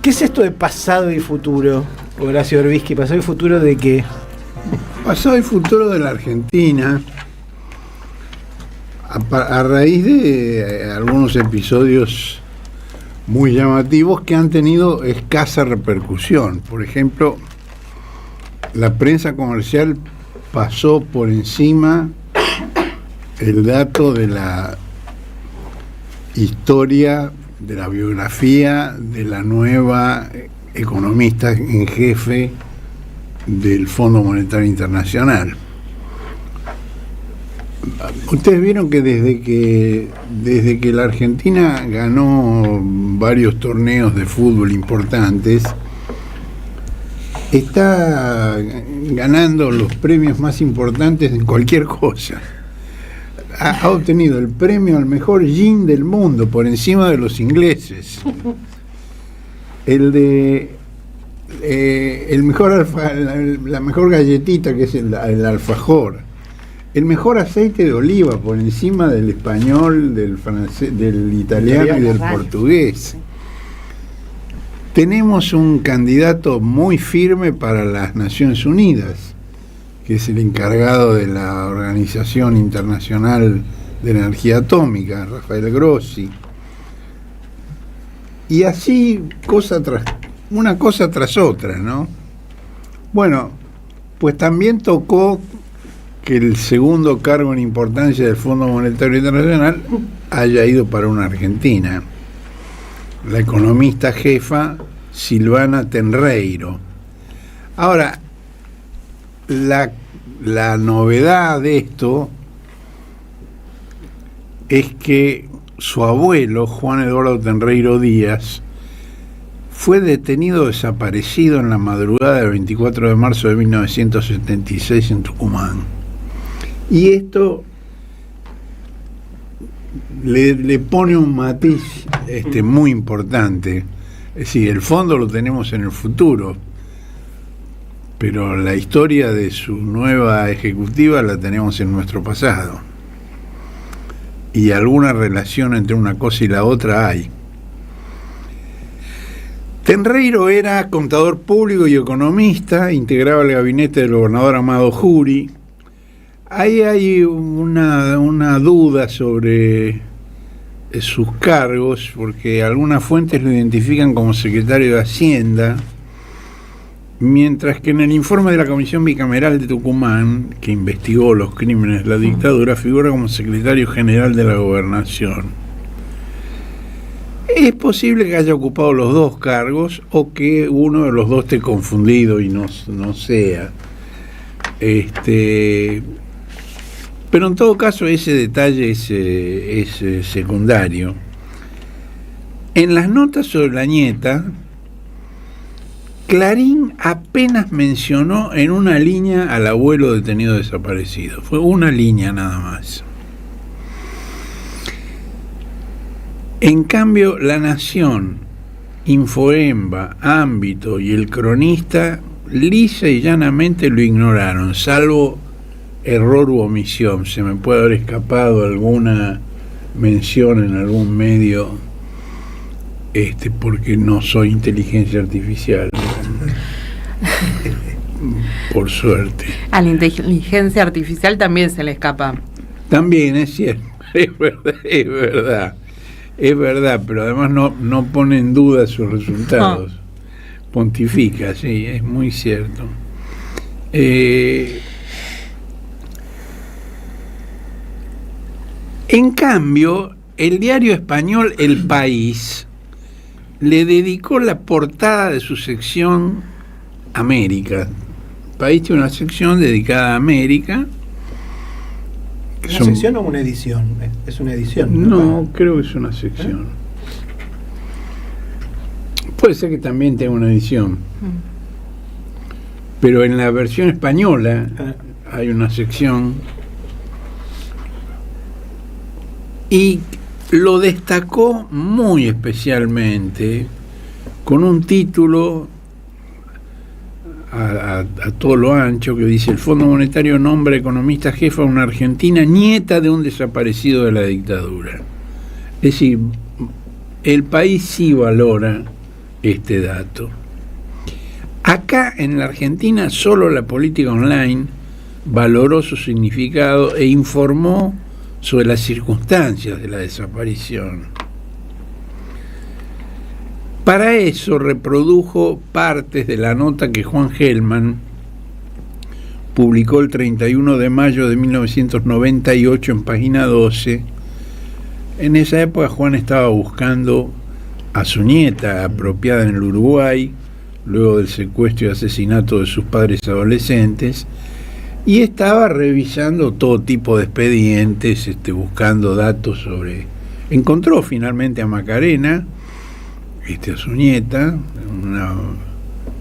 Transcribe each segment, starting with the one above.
¿Qué es esto de pasado y futuro, Horacio Berbisky? ¿Pasado y futuro de qué? Pasado y futuro de la Argentina, a raíz de algunos episodios muy llamativos que han tenido escasa repercusión. Por ejemplo, la prensa comercial pasó por encima el dato de la historia, de la biografía de la nueva economista en jefe del Fondo Monetario Internacional. Ustedes vieron que desde que la Argentina ganó varios torneos de fútbol importantes, está ganando los premios más importantes en cualquier cosa. Ha obtenido el premio al mejor gin del mundo por encima de los ingleses. El mejor la mejor galletita, que es el alfajor. El mejor aceite de oliva por encima del español, del francés, del italiano y del portugués. Tenemos un candidato muy firme para las Naciones Unidas, que es el encargado de la Organización Internacional de Energía Atómica, Rafael Grossi. Y así, una cosa tras otra, ¿no? Bueno, pues también tocó que el segundo cargo en importancia del Fondo Monetario Internacional haya ido para una argentina, la economista jefa Silvana Tenreiro. Ahora, la novedad de esto es que su abuelo, Juan Eduardo Tenreiro Díaz, fue detenido desaparecido en la madrugada del 24 de marzo de 1976 en Tucumán. Y esto le pone un matiz muy importante. Es decir, el fondo lo tenemos en el futuro, pero la historia de su nueva ejecutiva la tenemos en nuestro pasado. Y alguna relación entre una cosa y la otra hay. Tenreiro era contador público y economista, integraba el gabinete del gobernador Amado Jury. Ahí hay una duda sobre sus cargos, porque algunas fuentes lo identifican como secretario de Hacienda, mientras que en el informe de la Comisión Bicameral de Tucumán, que investigó los crímenes de la dictadura, figura como secretario general de la Gobernación. Es posible que haya ocupado los dos cargos o que uno de los dos esté confundido y no sea. Pero en todo caso ese detalle es secundario. En las notas sobre la nieta, Clarín apenas mencionó en una línea al abuelo detenido desaparecido. Fue una línea nada más. En cambio, La Nación, Infoemba, Ámbito y El Cronista lisa y llanamente lo ignoraron, salvo error u omisión. Se me puede haber escapado alguna mención en algún medio, porque no soy inteligencia artificial. Por suerte. A la inteligencia artificial también se le escapa. También es cierto, es verdad, pero además no pone en duda sus resultados. No. Pontifica, sí, es muy cierto. En cambio, el diario español El País le dedicó la portada de su sección América. El País tiene una sección dedicada a América. ¿Una sección o una edición? Es una edición. No, creo que es una sección. Puede ser que también tenga una edición. Pero en la versión española hay una sección. Y lo destacó muy especialmente con un título a todo lo ancho que dice: el Fondo Monetario nombra economista jefa a una argentina nieta de un desaparecido de la dictadura. Es decir, El País sí valora este dato. Acá en la Argentina solo la política online valoró su significado e informó sobre las circunstancias de la desaparición. Para eso reprodujo partes de la nota que Juan Gelman publicó el 31 de mayo de 1998 en página 12. En esa época Juan estaba buscando a su nieta apropiada en el Uruguay, luego del secuestro y asesinato de sus padres adolescentes, y estaba revisando todo tipo de expedientes, buscando datos sobre... Encontró finalmente a Macarena, a su nieta, una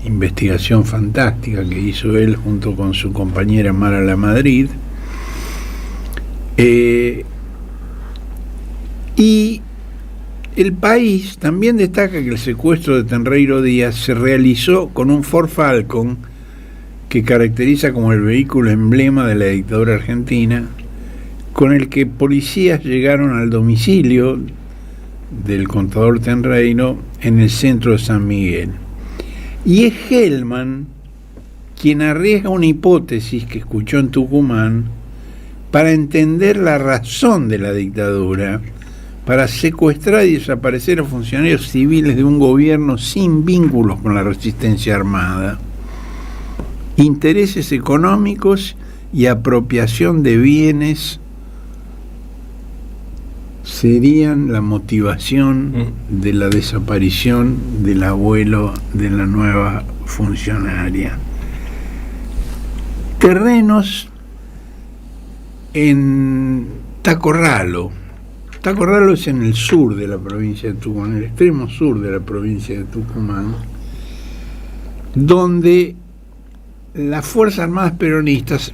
investigación fantástica que hizo él junto con su compañera Mara Lamadrid, y El País también destaca que el secuestro de Tenreiro Díaz se realizó con un Ford Falcon que caracteriza como el vehículo emblema de la dictadura argentina, con el que policías llegaron al domicilio del contador Tenreiro en el centro de San Miguel. Y es Gelman quien arriesga una hipótesis que escuchó en Tucumán para entender la razón de la dictadura, para secuestrar y desaparecer a funcionarios civiles de un gobierno sin vínculos con la resistencia armada. Intereses económicos y apropiación de bienes serían la motivación de la desaparición del abuelo de la nueva funcionaria. Terrenos en Tacorralo. Tacorralo es en el sur de la provincia de Tucumán, en el extremo sur de la provincia de Tucumán, donde las Fuerzas Armadas Peronistas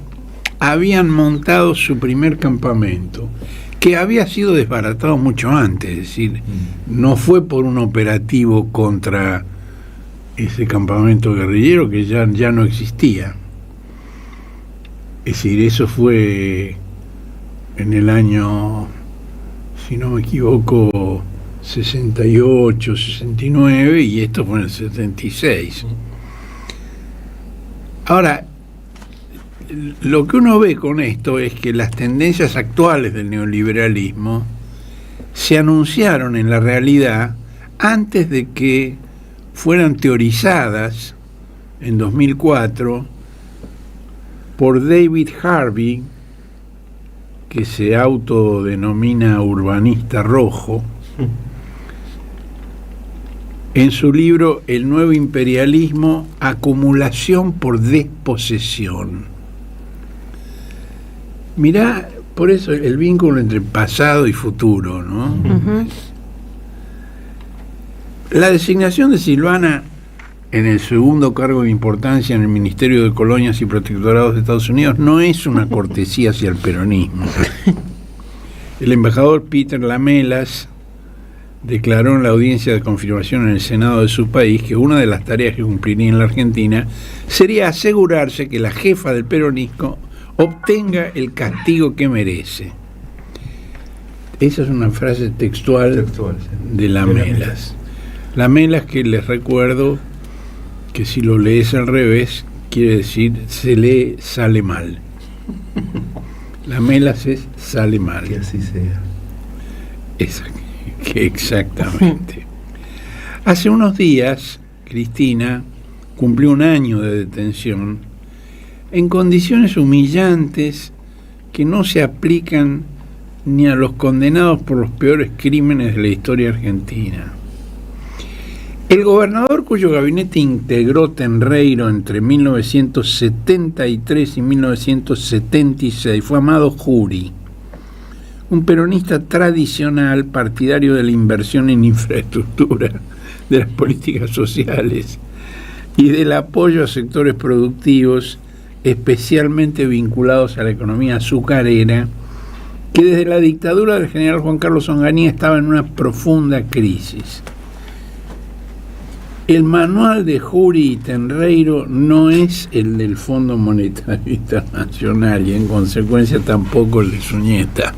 habían montado su primer campamento, que había sido desbaratado mucho antes, es decir, no fue por un operativo contra ese campamento guerrillero que ya no existía. Es decir, eso fue en el año, si no me equivoco, 68, 69, y esto fue en el 76. Ahora, lo que uno ve con esto es que las tendencias actuales del neoliberalismo se anunciaron en la realidad antes de que fueran teorizadas en 2004 por David Harvey, que se autodenomina urbanista rojo, en su libro El nuevo imperialismo, acumulación por desposesión. Mirá, por eso el vínculo entre pasado y futuro, ¿no? Uh-huh. La designación de Silvana en el segundo cargo de importancia en el Ministerio de Colonias y Protectorados de Estados Unidos no es una cortesía hacia el peronismo. El embajador Peter Lamelas declaró en la audiencia de confirmación en el Senado de su país que una de las tareas que cumpliría en la Argentina sería asegurarse que la jefa del peronismo obtenga el castigo que merece. Esa es una frase textual de Lamelas. Lamelas, que les recuerdo que si lo lees al revés, quiere decir se lee sale mal. Lamelas es sale mal. Que así sea. Exactamente. Hace unos días, Cristina cumplió un año de detención en condiciones humillantes que no se aplican ni a los condenados por los peores crímenes de la historia argentina. El gobernador cuyo gabinete integró Tenreiro entre 1973 y 1976 fue Amado Jury, un peronista tradicional partidario de la inversión en infraestructura, de las políticas sociales y del apoyo a sectores productivos especialmente vinculados a la economía azucarera, que desde la dictadura del general Juan Carlos Onganía estaba en una profunda crisis. El manual de Jury y Tenreiro no es el del Fondo Monetario Internacional y en consecuencia tampoco el de su nieta.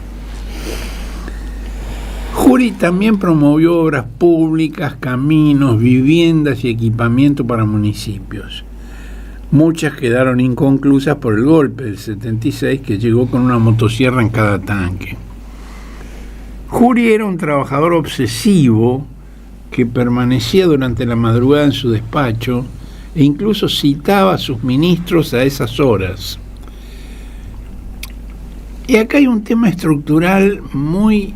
Jury también promovió obras públicas, caminos, viviendas y equipamiento para municipios. Muchas quedaron inconclusas por el golpe del 76, que llegó con una motosierra en cada tanque. Jury era un trabajador obsesivo que permanecía durante la madrugada en su despacho e incluso citaba a sus ministros a esas horas. Y acá hay un tema estructural muy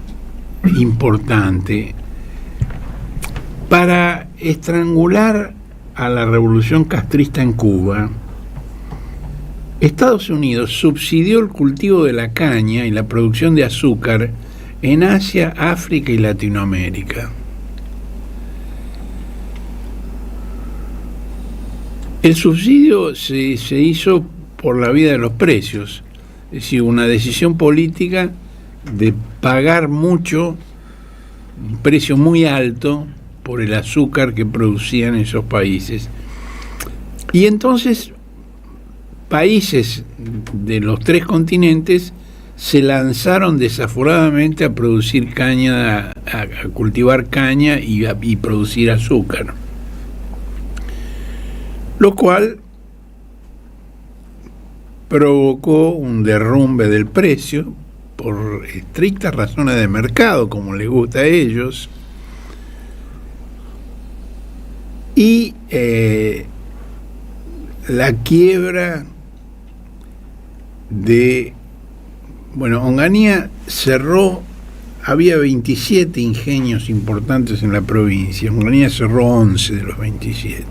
importante. Para estrangular a la revolución castrista en Cuba, Estados Unidos subsidió el cultivo de la caña y la producción de azúcar en Asia, África y Latinoamérica. El subsidio se hizo por la vía de los precios, es decir, una decisión política de pagar mucho, un precio muy alto por el azúcar que producían esos países. Y entonces países de los 3 continentes se lanzaron desaforadamente a producir caña, a cultivar caña y producir azúcar, lo cual provocó un derrumbe del precio por estrictas razones de mercado, como les gusta a ellos, y la quiebra de... Bueno, Onganía cerró, había 27 ingenios importantes en la provincia, Onganía cerró 11 de los 27.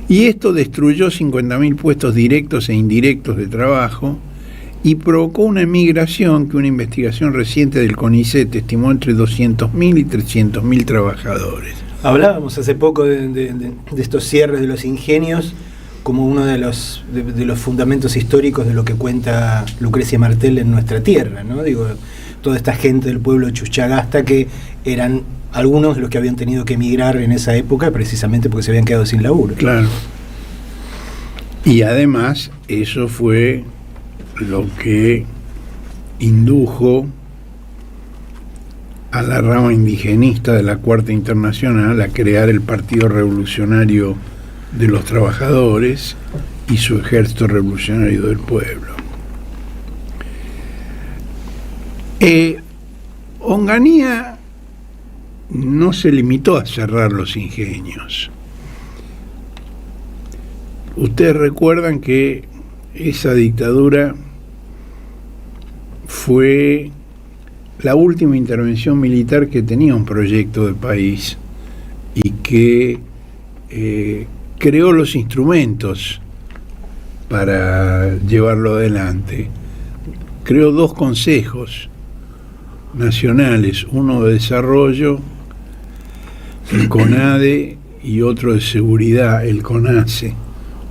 Y esto destruyó 50.000 puestos directos e indirectos de trabajo y provocó una emigración que una investigación reciente del CONICET estimó entre 200.000 y 300.000 trabajadores. Hablábamos hace poco de estos cierres de los ingenios como uno de los fundamentos históricos de lo que cuenta Lucrecia Martel en Nuestra Tierra, ¿no? Digo, toda esta gente del pueblo de Chuchagasta, que eran algunos de los que habían tenido que emigrar en esa época precisamente porque se habían quedado sin laburo. Claro. Y además eso fue lo que indujo a la rama indigenista de la Cuarta Internacional a crear el Partido Revolucionario de los Trabajadores y su Ejército Revolucionario del Pueblo. Onganía no se limitó a cerrar los ingenios. Ustedes recuerdan que esa dictadura fue la última intervención militar que tenía un proyecto de país y que creó los instrumentos para llevarlo adelante. Creó 2 consejos nacionales, uno de desarrollo, el CONADE, y otro de seguridad, el CONACE,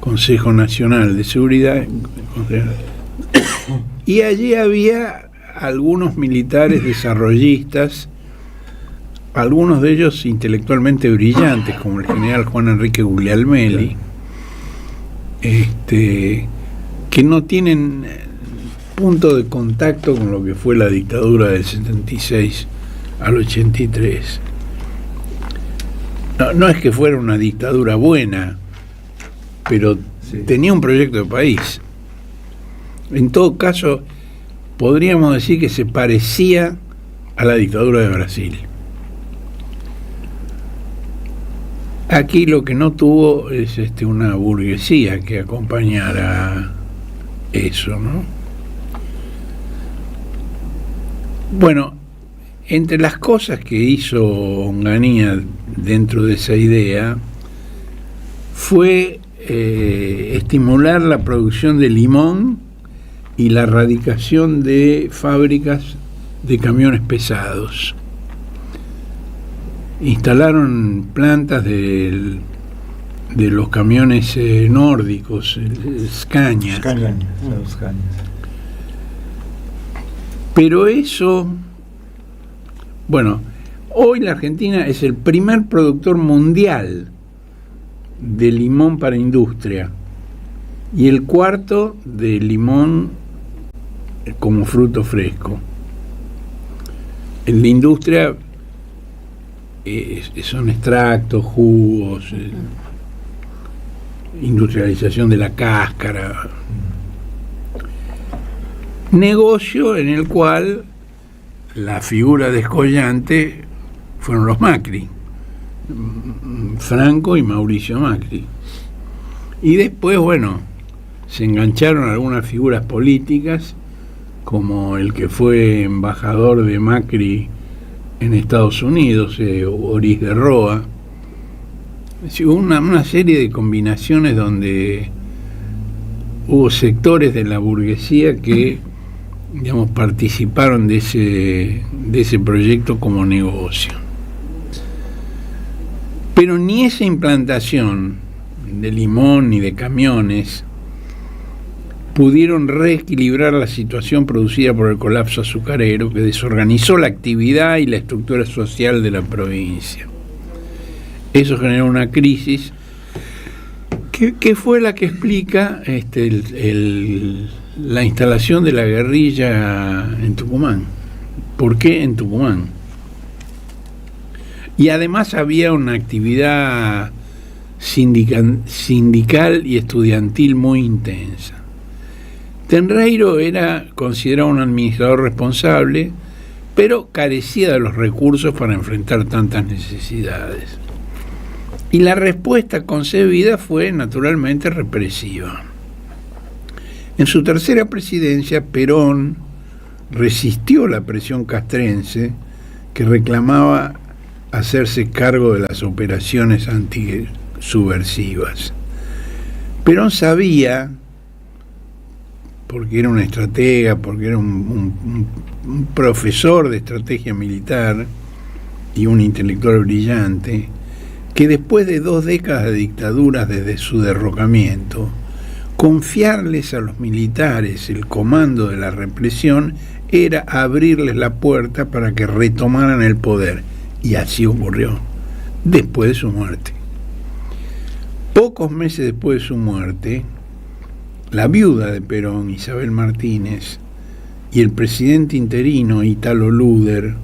Consejo Nacional de Seguridad. Y allí había algunos militares desarrollistas, algunos de ellos intelectualmente brillantes, como el general Juan Enrique Guglielmelli, que no tienen punto de contacto con lo que fue la dictadura del 76 al 83. No es que fuera una dictadura buena, pero sí, tenía un proyecto de país. En todo caso, podríamos decir que se parecía a la dictadura de Brasil. Aquí lo que no tuvo es una burguesía que acompañara eso, ¿no? Bueno, entre las cosas que hizo Onganía dentro de esa idea fue estimular la producción de limón y la erradicación de fábricas de camiones pesados. Instalaron plantas de los camiones nórdicos, el Scania. Pero eso, bueno, hoy la Argentina es el primer productor mundial de limón para industria y el 4º de limón como fruto fresco. En la industria son extractos, jugos, industrialización de la cáscara. Negocio en el cual la figura descollante fueron los Macri, Franco y Mauricio Macri. Y después, bueno, se engancharon algunas figuras políticas, como el que fue embajador de Macri en Estados Unidos, Oris de Roa. Hubo una serie de combinaciones donde hubo sectores de la burguesía que, digamos, participaron de ese proyecto como negocio. Pero ni esa implantación de limón ni de camiones pudieron reequilibrar la situación producida por el colapso azucarero, que desorganizó la actividad y la estructura social de la provincia. Eso generó una crisis que fue la que explica la instalación de la guerrilla en Tucumán. ¿Por qué en Tucumán? Y además había una actividad sindical y estudiantil muy intensa. Tenreiro era considerado un administrador responsable, pero carecía de los recursos para enfrentar tantas necesidades. Y la respuesta concebida fue naturalmente represiva. En su tercera presidencia, Perón resistió la presión castrense que reclamaba hacerse cargo de las operaciones antisubversivas. Perón sabía, porque era un estratega, porque era un profesor de estrategia militar y un intelectual brillante, que después de 2 décadas de dictaduras desde su derrocamiento, confiarles a los militares el comando de la represión era abrirles la puerta para que retomaran el poder, y así ocurrió, después de su muerte. Pocos meses después de su muerte, la viuda de Perón, Isabel Martínez, y el presidente interino, Italo Luder,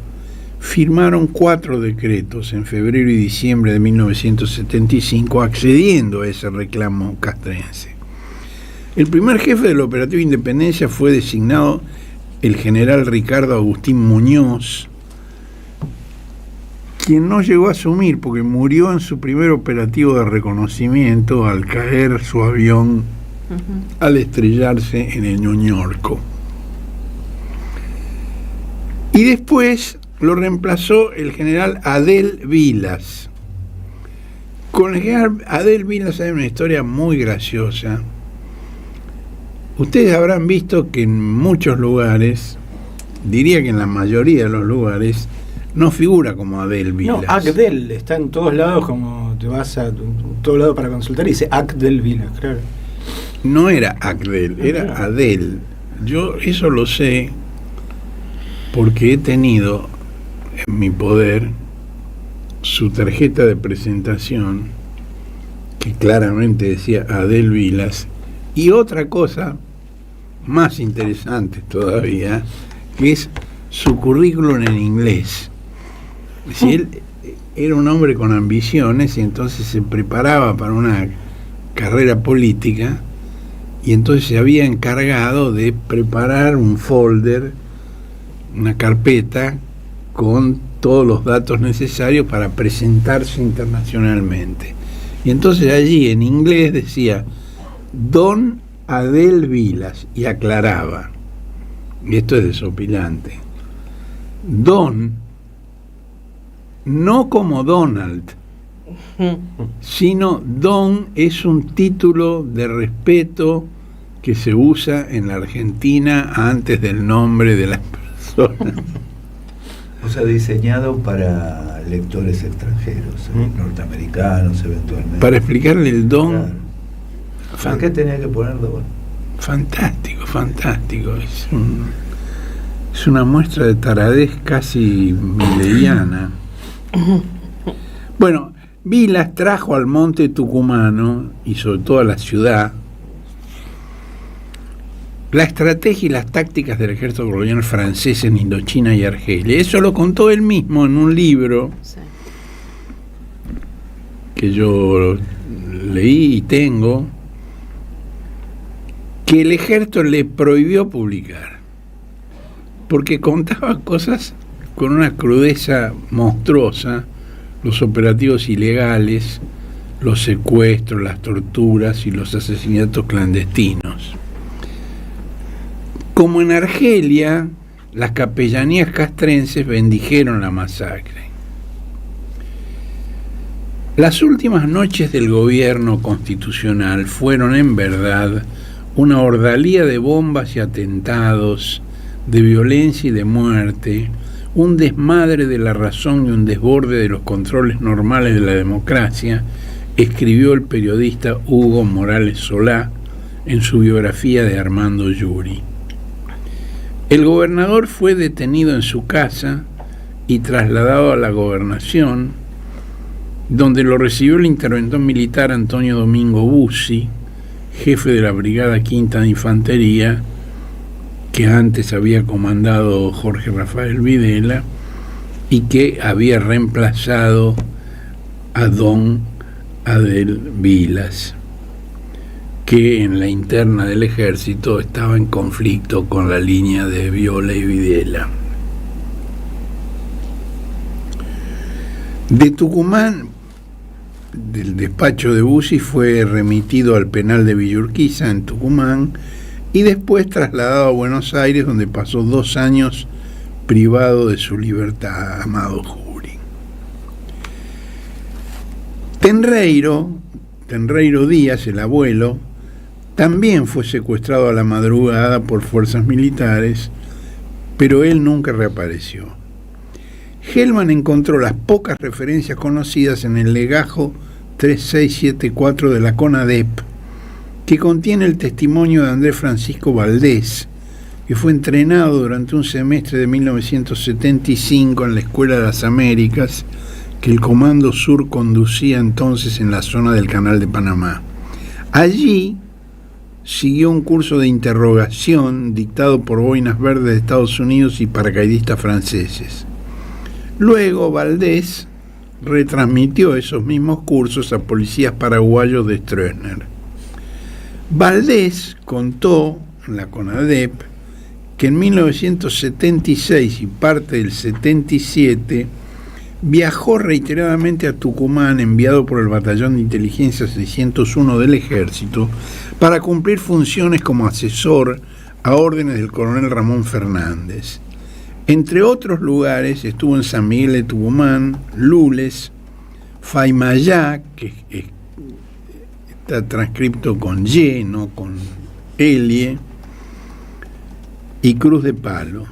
firmaron 4 decretos en febrero y diciembre de 1975 accediendo a ese reclamo castrense. El primer jefe del operativo Independencia fue designado el general Ricardo Agustín Muñoz, quien no llegó a asumir porque murió en su primer operativo de reconocimiento al caer su avión al estrellarse en el Ñuñorco. Y después lo reemplazó el general Adel Vilas. Con el general Adel Vilas hay una historia muy graciosa. Ustedes habrán visto que en muchos lugares, diría que en la mayoría de los lugares, no figura como Adel Vilas. No, Agdel, está en todos lados, como te vas a todos lados para consultar y dice Agdel Vilas, claro. No era Agdel, era Adel. Yo eso lo sé porque he tenido en mi poder su tarjeta de presentación que claramente decía Adel Vilas, y otra cosa más interesante todavía, que es su currículum en inglés. Es decir, él era un hombre con ambiciones y entonces se preparaba para una carrera política, y entonces se había encargado de preparar un folder, una carpeta con todos los datos necesarios para presentarse internacionalmente. Y entonces allí en inglés decía Don Adel Vilas, y aclaraba, y esto es desopilante, Don, no como Donald, sino Don es un título de respeto que se usa en la Argentina antes del nombre de las personas. O sea, diseñado para lectores extranjeros, norteamericanos eventualmente. Para explicarle el don. Claro. ¿Por qué tenía que poner don? Fantástico, fantástico. Es una muestra de taradez casi mileriana. Bueno, Vilas trajo al monte tucumano y sobre todo a la ciudad la estrategia y las tácticas del ejército colonial francés en Indochina y Argelia. Eso lo contó él mismo en un libro que yo leí y tengo, que el ejército le prohibió publicar, porque contaba cosas con una crudeza monstruosa, los operativos ilegales, los secuestros, las torturas y los asesinatos clandestinos. Como en Argelia, las capellanías castrenses bendijeron la masacre. Las últimas noches del gobierno constitucional fueron en verdad una ordalía de bombas y atentados, de violencia y de muerte, un desmadre de la razón y un desborde de los controles normales de la democracia, escribió el periodista Hugo Morales Solá en su biografía de Armando Yuri. El gobernador fue detenido en su casa y trasladado a la gobernación, donde lo recibió el interventor militar Antonio Domingo Bussi, jefe de la Brigada Quinta de Infantería, que antes había comandado Jorge Rafael Videla y que había reemplazado a don Adel Vilas, que en la interna del ejército estaba en conflicto con la línea de Viola y Videla. De Tucumán, del despacho de Bussi, fue remitido al penal de Villa Urquiza en Tucumán y después trasladado a Buenos Aires, donde pasó 2 años privado de su libertad, Amado Jury. Tenreiro Díaz, el abuelo, también fue secuestrado a la madrugada por fuerzas militares, pero él nunca reapareció. Hellman encontró las pocas referencias conocidas en el legajo 3674 de la CONADEP, que contiene el testimonio de Andrés Francisco Valdés, que fue entrenado durante un semestre de 1975 en la Escuela de las Américas, que el Comando Sur conducía entonces en la zona del Canal de Panamá. Allí siguió un curso de interrogación dictado por boinas verdes de Estados Unidos y paracaidistas franceses. Luego Valdés retransmitió esos mismos cursos a policías paraguayos de Stroessner. Valdés contó en la CONADEP que en 1976 y parte del 77 viajó reiteradamente a Tucumán, enviado por el Batallón de Inteligencia 601 del Ejército, para cumplir funciones como asesor a órdenes del coronel Ramón Fernández. Entre otros lugares estuvo en San Miguel de Tucumán, Lules, Faimayá, que está transcripto con Y, no con Elie, y Cruz de Palo.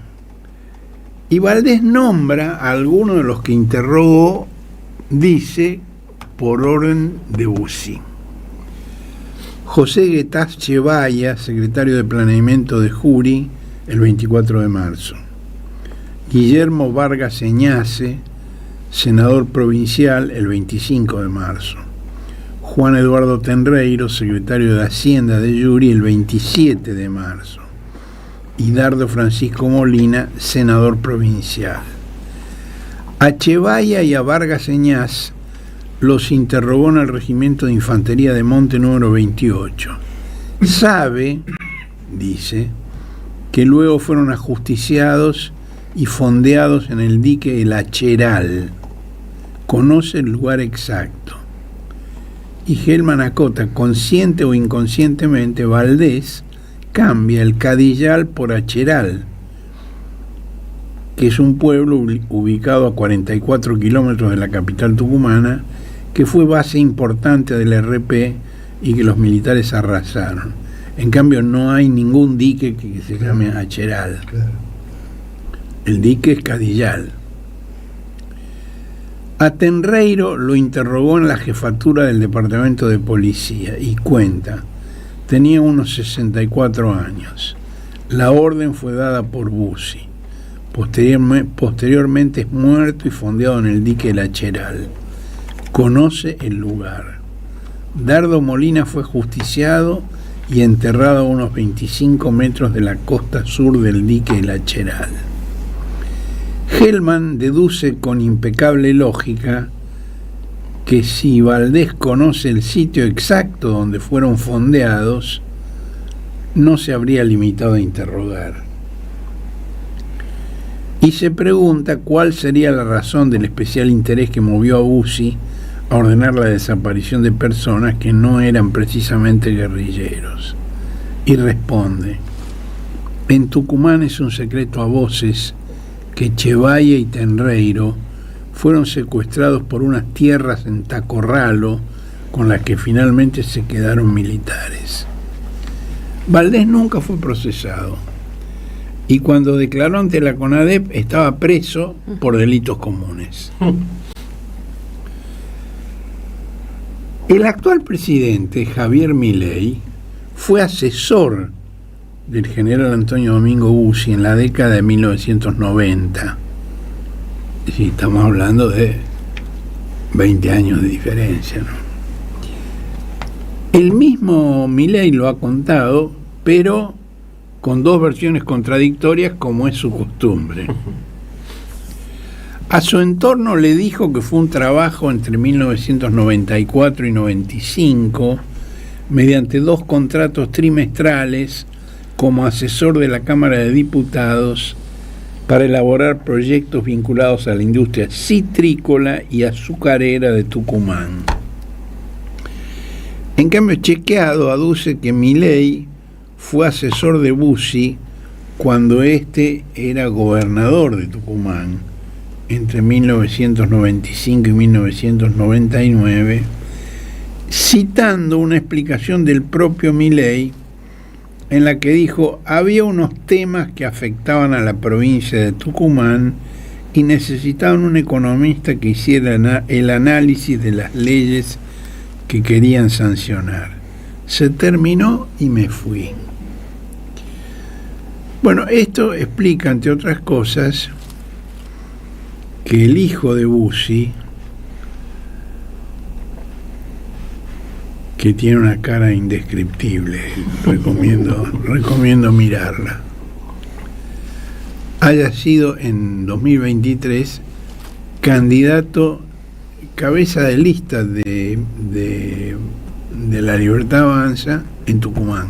Y Valdés nombra a algunos de los que interrogó, dice, por orden de Bussi. José Guetaz Chevaya, secretario de Planeamiento de Jury, el 24 de marzo. Guillermo Vargas Eñace, senador provincial, el 25 de marzo. Juan Eduardo Tenreiro, secretario de Hacienda de Yuri, el 27 de marzo. Y Dardo Francisco Molina, senador provincial. A Chevaya y a Vargas Eñaz los interrogó en el Regimiento de Infantería de Monte número 28. Sabe, dice, que luego fueron ajusticiados y fondeados en el dique El Acheral. Conoce el lugar exacto. Y Hellman acota, consciente o inconscientemente, Valdés cambia el Cadillal por Acheral, que es un pueblo ubicado a 44 kilómetros de la capital tucumana, que fue base importante del RP y que los militares arrasaron. En cambio, no hay ningún dique que se llame Acheral. Claro. El dique es Cadillal. A Tenreiro lo interrogó en la jefatura del departamento de policía y cuenta: tenía unos 64 años. La orden fue dada por Bussi. Posteriormente es muerto y fondeado en el dique El Acheral. Conoce el lugar. Dardo Molina fue justiciado y enterrado a unos 25 metros de la costa sur del dique El Acheral. Hellman deduce con impecable lógica que si Valdés conoce el sitio exacto donde fueron fondeados, no se habría limitado a interrogar. Y se pregunta cuál sería la razón del especial interés que movió a Bussi a ordenar la desaparición de personas que no eran precisamente guerrilleros. Y responde: en Tucumán es un secreto a voces que Chevalle y Tenreiro fueron secuestrados por unas tierras en Tacorralo con las que finalmente se quedaron militares. Valdés nunca fue procesado y cuando declaró ante la CONADEP estaba preso por delitos comunes. El actual presidente, Javier Milei, fue asesor del general Antonio Domingo Bussi en la década de 1990. Sí, estamos hablando de 20 años de diferencia, ¿no? El mismo Milei lo ha contado, pero con dos versiones contradictorias, como es su costumbre. A su entorno le dijo que fue un trabajo entre 1994 y 95, mediante 2 contratos trimestrales como asesor de la Cámara de Diputados para elaborar proyectos vinculados a la industria citrícola y azucarera de Tucumán. En cambio, Chequeado aduce que Milei fue asesor de Bussi cuando éste era gobernador de Tucumán entre 1995 y 1999, citando una explicación del propio Milei en la que dijo: había unos temas que afectaban a la provincia de Tucumán y necesitaban un economista que hiciera el análisis de las leyes que querían sancionar. Se terminó y me fui. Bueno, esto explica, entre otras cosas, que el hijo de Bussi, que tiene una cara indescriptible, recomiendo mirarla, haya sido en 2023 candidato, cabeza de lista de La Libertad Avanza en Tucumán.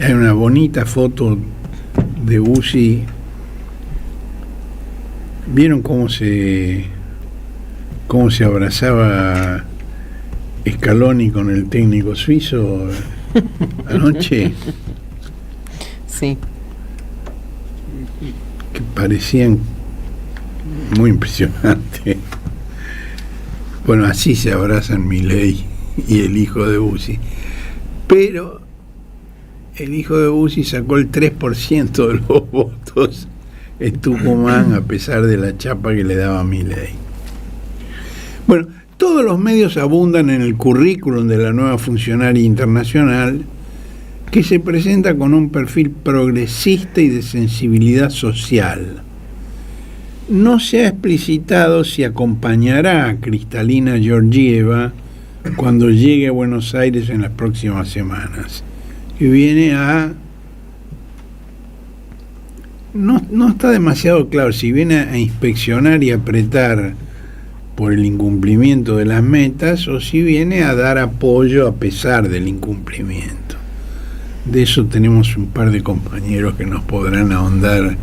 Hay una bonita foto de Bussi. ¿Vieron cómo se abrazaba Scaloni con el técnico suizo anoche? Sí. Que parecían muy impresionantes. Bueno, así se abrazan Milei y el hijo de Bussi. Pero el hijo de Bussi sacó el 3% de los votos en Tucumán, a pesar de la chapa que le daba Milei. Bueno, todos los medios abundan en el currículum de la nueva funcionaria internacional, que se presenta con un perfil progresista y de sensibilidad social. No se ha explicitado si acompañará a Kristalina Georgieva cuando llegue a Buenos Aires en las próximas semanas, que viene a... No está demasiado claro si viene a inspeccionar y apretar por el incumplimiento de las metas o si viene a dar apoyo a pesar del incumplimiento. De eso tenemos un par de compañeros que nos podrán ahondar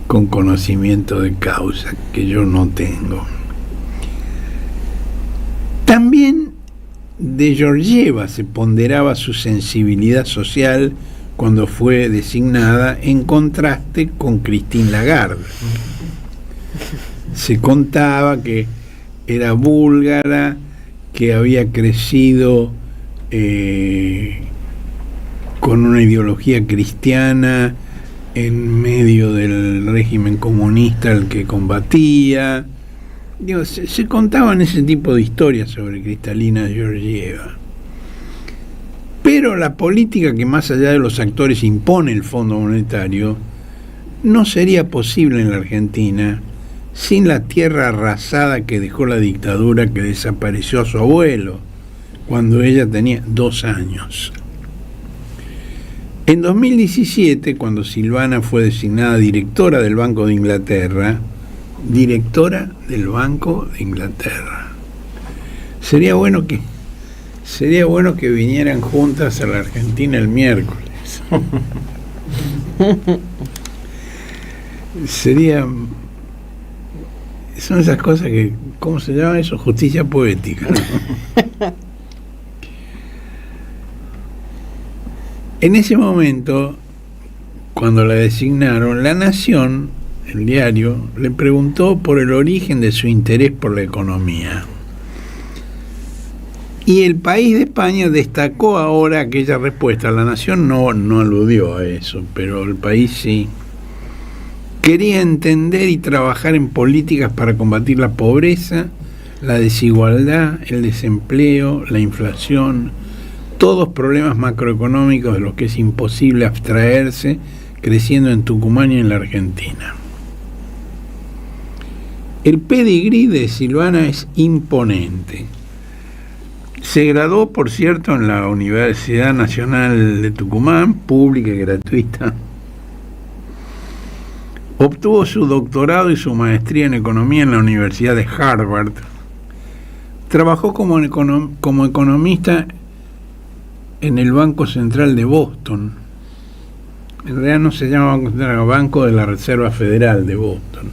con conocimiento de causa, que yo no tengo. También de Georgieva se ponderaba su sensibilidad social cuando fue designada, en contraste con Christine Lagarde. Se contaba que era búlgara, que había crecido con una ideología cristiana en medio del régimen comunista al que combatía. Digo, se contaban ese tipo de historias sobre Kristalina Georgieva. Pero la política que más allá de los actores impone el Fondo Monetario no sería posible en la Argentina sin la tierra arrasada que dejó la dictadura que desapareció a su abuelo cuando ella tenía 2 años. En 2017, cuando Silvana fue designada directora del Banco de Inglaterra, sería bueno que vinieran juntas a la Argentina el miércoles. Son esas cosas que, ¿cómo se llama eso? Justicia poética, ¿no? En ese momento, cuando la designaron, La Nación, el diario, le preguntó por el origen de su interés por la economía. Y El País de España destacó ahora aquella respuesta. La Nación no aludió a eso, pero El País sí. Quería entender y trabajar en políticas para combatir la pobreza, la desigualdad, el desempleo, la inflación, todos problemas macroeconómicos de los que es imposible abstraerse creciendo en Tucumán y en la Argentina. El pedigrí de Silvana es imponente. Se graduó, por cierto, en la Universidad Nacional de Tucumán, pública y gratuita. Obtuvo su doctorado y su maestría en economía en la Universidad de Harvard. Trabajó como economista en el Banco Central de Boston. En realidad no se llama Banco Central, Banco de la Reserva Federal de Boston.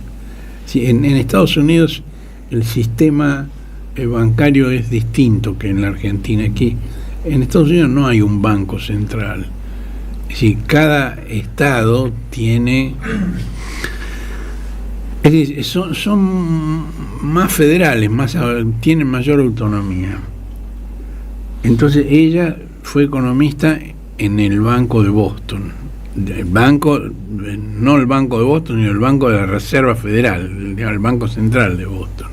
Sí, en Estados Unidos el sistema bancario es distinto que en la Argentina. Aquí en Estados Unidos no hay un banco central. Es decir, cada estado tiene... Es decir, son más federales, tienen mayor autonomía. Entonces ella fue economista en el Banco de Boston. No el Banco de Boston, sino el Banco de la Reserva Federal, el Banco Central de Boston.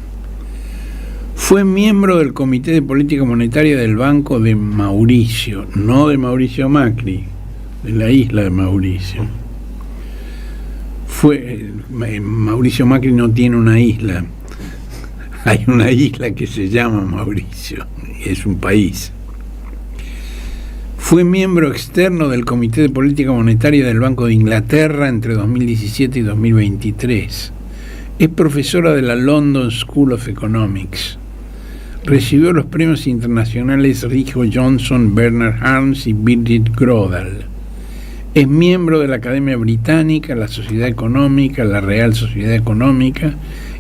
Fue miembro del Comité de Política Monetaria del Banco de Mauricio, no de Mauricio Macri, de la isla de Mauricio. Mauricio Macri no tiene una isla, hay una isla que se llama Mauricio, y es un país. Fue miembro externo del Comité de Política Monetaria del Banco de Inglaterra entre 2017 y 2023. Es profesora de la London School of Economics. Recibió los premios internacionales Rico Johnson, Bernard Harms y Birgit Grodal. Es miembro de la Academia Británica, la Sociedad Económica, la Real Sociedad Económica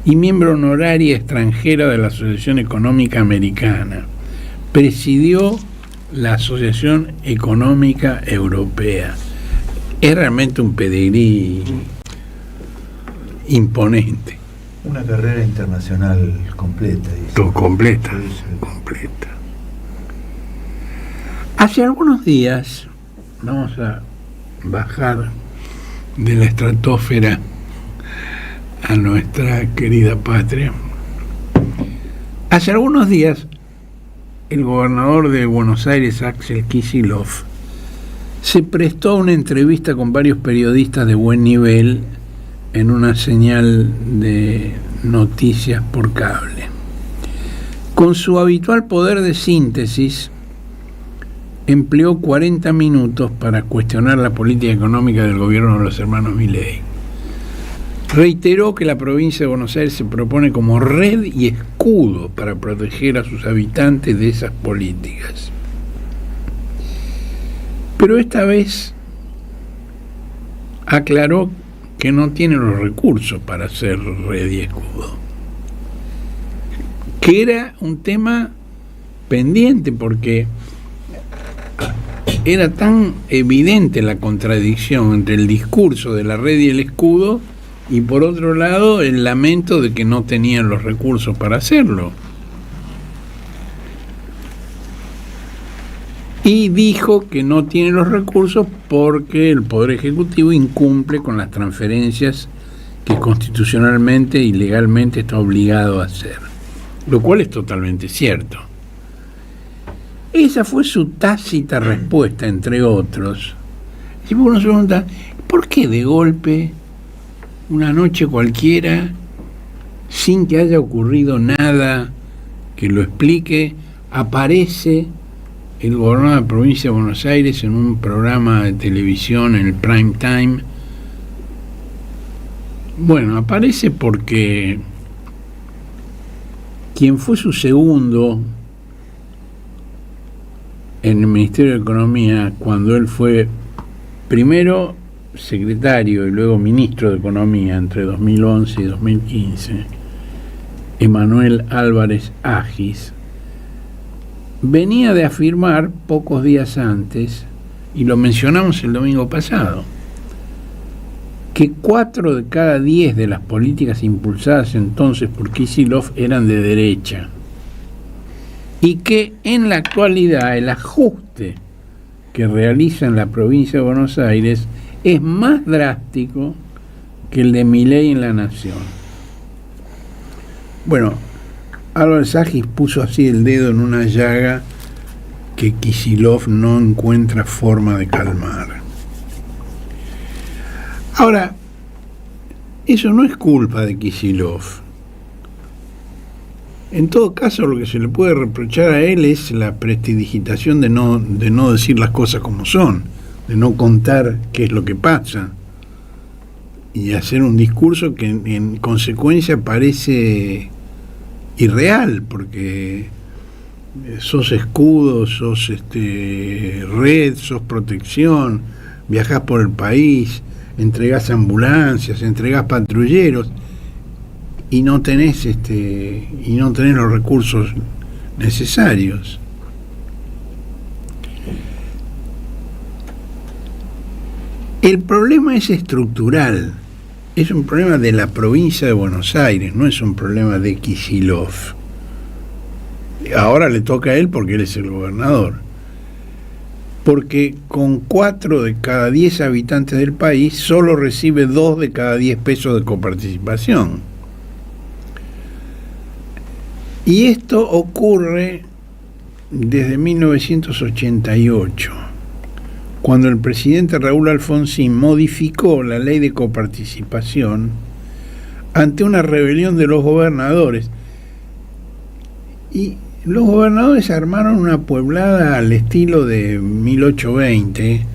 y miembro honoraria extranjera de la Asociación Económica Americana. Presidió la Asociación Económica Europea. Es realmente un pedigrí imponente. Una carrera internacional completa. Completa. Hace algunos días, vamos a bajar de la estratosfera a nuestra querida patria. Hace algunos días, el gobernador de Buenos Aires, Axel Kicillof, se prestó a una entrevista con varios periodistas de buen nivel en una señal de noticias por cable. Con su habitual poder de síntesis, empleó 40 minutos para cuestionar la política económica del gobierno de los hermanos Milei. Reiteró que la provincia de Buenos Aires se propone como red y escudo para proteger a sus habitantes de esas políticas. Pero esta vez aclaró que no tiene los recursos para ser red y escudo. Que era un tema pendiente porque era tan evidente la contradicción entre el discurso de la red y el escudo y por otro lado el lamento de que no tenían los recursos para hacerlo. Y dijo que no tiene los recursos porque el Poder Ejecutivo incumple con las transferencias que constitucionalmente y legalmente está obligado a hacer, lo cual es totalmente cierto. Esa fue su tácita respuesta, entre otros. Y uno se pregunta, ¿por qué de golpe, una noche cualquiera, sin que haya ocurrido nada que lo explique, aparece el gobernador de la provincia de Buenos Aires, en un programa de televisión, en el prime time. Bueno, aparece porque quien fue su segundo en el Ministerio de Economía, cuando él fue primero secretario y luego ministro de Economía entre 2011 y 2015, Emanuel Álvarez Agis, venía de afirmar pocos días antes, y lo mencionamos el domingo pasado, que 4 de cada 10 de las políticas impulsadas entonces por Kicillof eran de derecha, y que en la actualidad el ajuste que realiza en la provincia de Buenos Aires es más drástico que el de Milei en La Nación. Bueno, Álvarez Agis puso así el dedo en una llaga que Kicillof no encuentra forma de calmar. Ahora, eso no es culpa de Kicillof. En todo caso, lo que se le puede reprochar a él es la prestidigitación de no decir las cosas como son, de no contar qué es lo que pasa, y hacer un discurso que en consecuencia parece irreal, porque sos escudo, sos red, sos protección, viajás por el país, entregás ambulancias, entregás patrulleros, y no tenés los recursos necesarios. El problema es estructural, es un problema de la provincia de Buenos Aires, no es un problema de Kicillof. Ahora le toca a él porque él es el gobernador. Porque con 4 de cada 10 habitantes del país solo recibe 2 de cada 10 pesos de coparticipación. Y esto ocurre desde 1988, cuando el presidente Raúl Alfonsín modificó la ley de coparticipación ante una rebelión de los gobernadores. Y los gobernadores armaron una pueblada al estilo de 1820.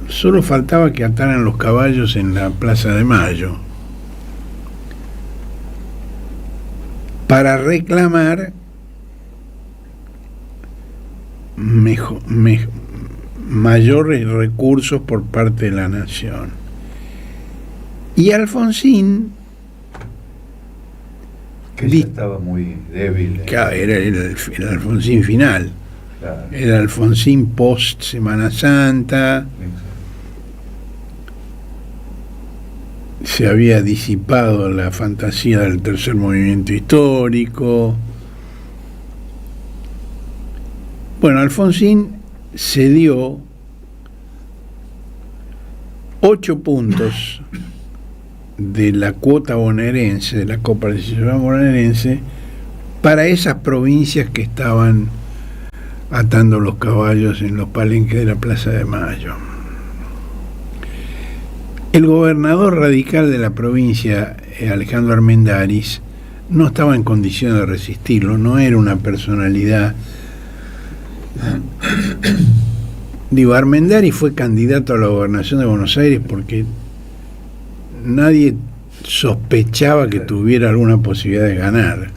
Solo faltaba que ataran los caballos en la Plaza de Mayo para reclamar mayores recursos por parte de la nación. Y Alfonsín, que ya estaba muy débil. Claro, era el Alfonsín final. Claro. Era Alfonsín post Semana Santa. Exacto. Se había disipado la fantasía del tercer movimiento histórico. Bueno, Alfonsín cedió 8 puntos de la cuota bonaerense, de la coparticipación bonaerense, para esas provincias que estaban atando los caballos en los palenques de la Plaza de Mayo. El gobernador radical de la provincia, Alejandro Armendáriz, no estaba en condiciones de resistirlo, no era una personalidad. Digo, Armendáriz fue candidato a la gobernación de Buenos Aires porque nadie sospechaba que tuviera alguna posibilidad de ganar.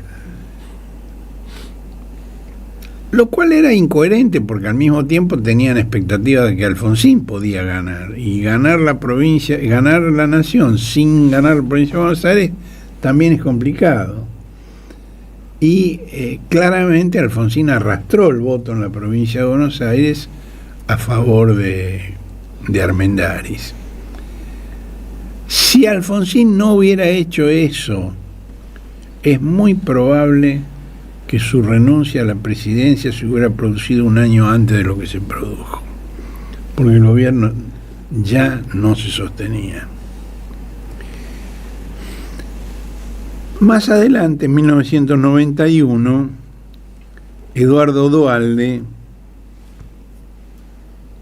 Lo cual era incoherente porque al mismo tiempo tenían expectativa de que Alfonsín podía ganar, y ganar la provincia, ganar la nación sin ganar la provincia de Buenos Aires también es complicado. Y claramente Alfonsín arrastró el voto en la provincia de Buenos Aires a favor de Armendáriz. Si Alfonsín no hubiera hecho eso, es muy probable que su renuncia a la presidencia se hubiera producido un año antes de lo que se produjo, porque el gobierno ya no se sostenía. Más adelante, en 1991, Eduardo Duhalde,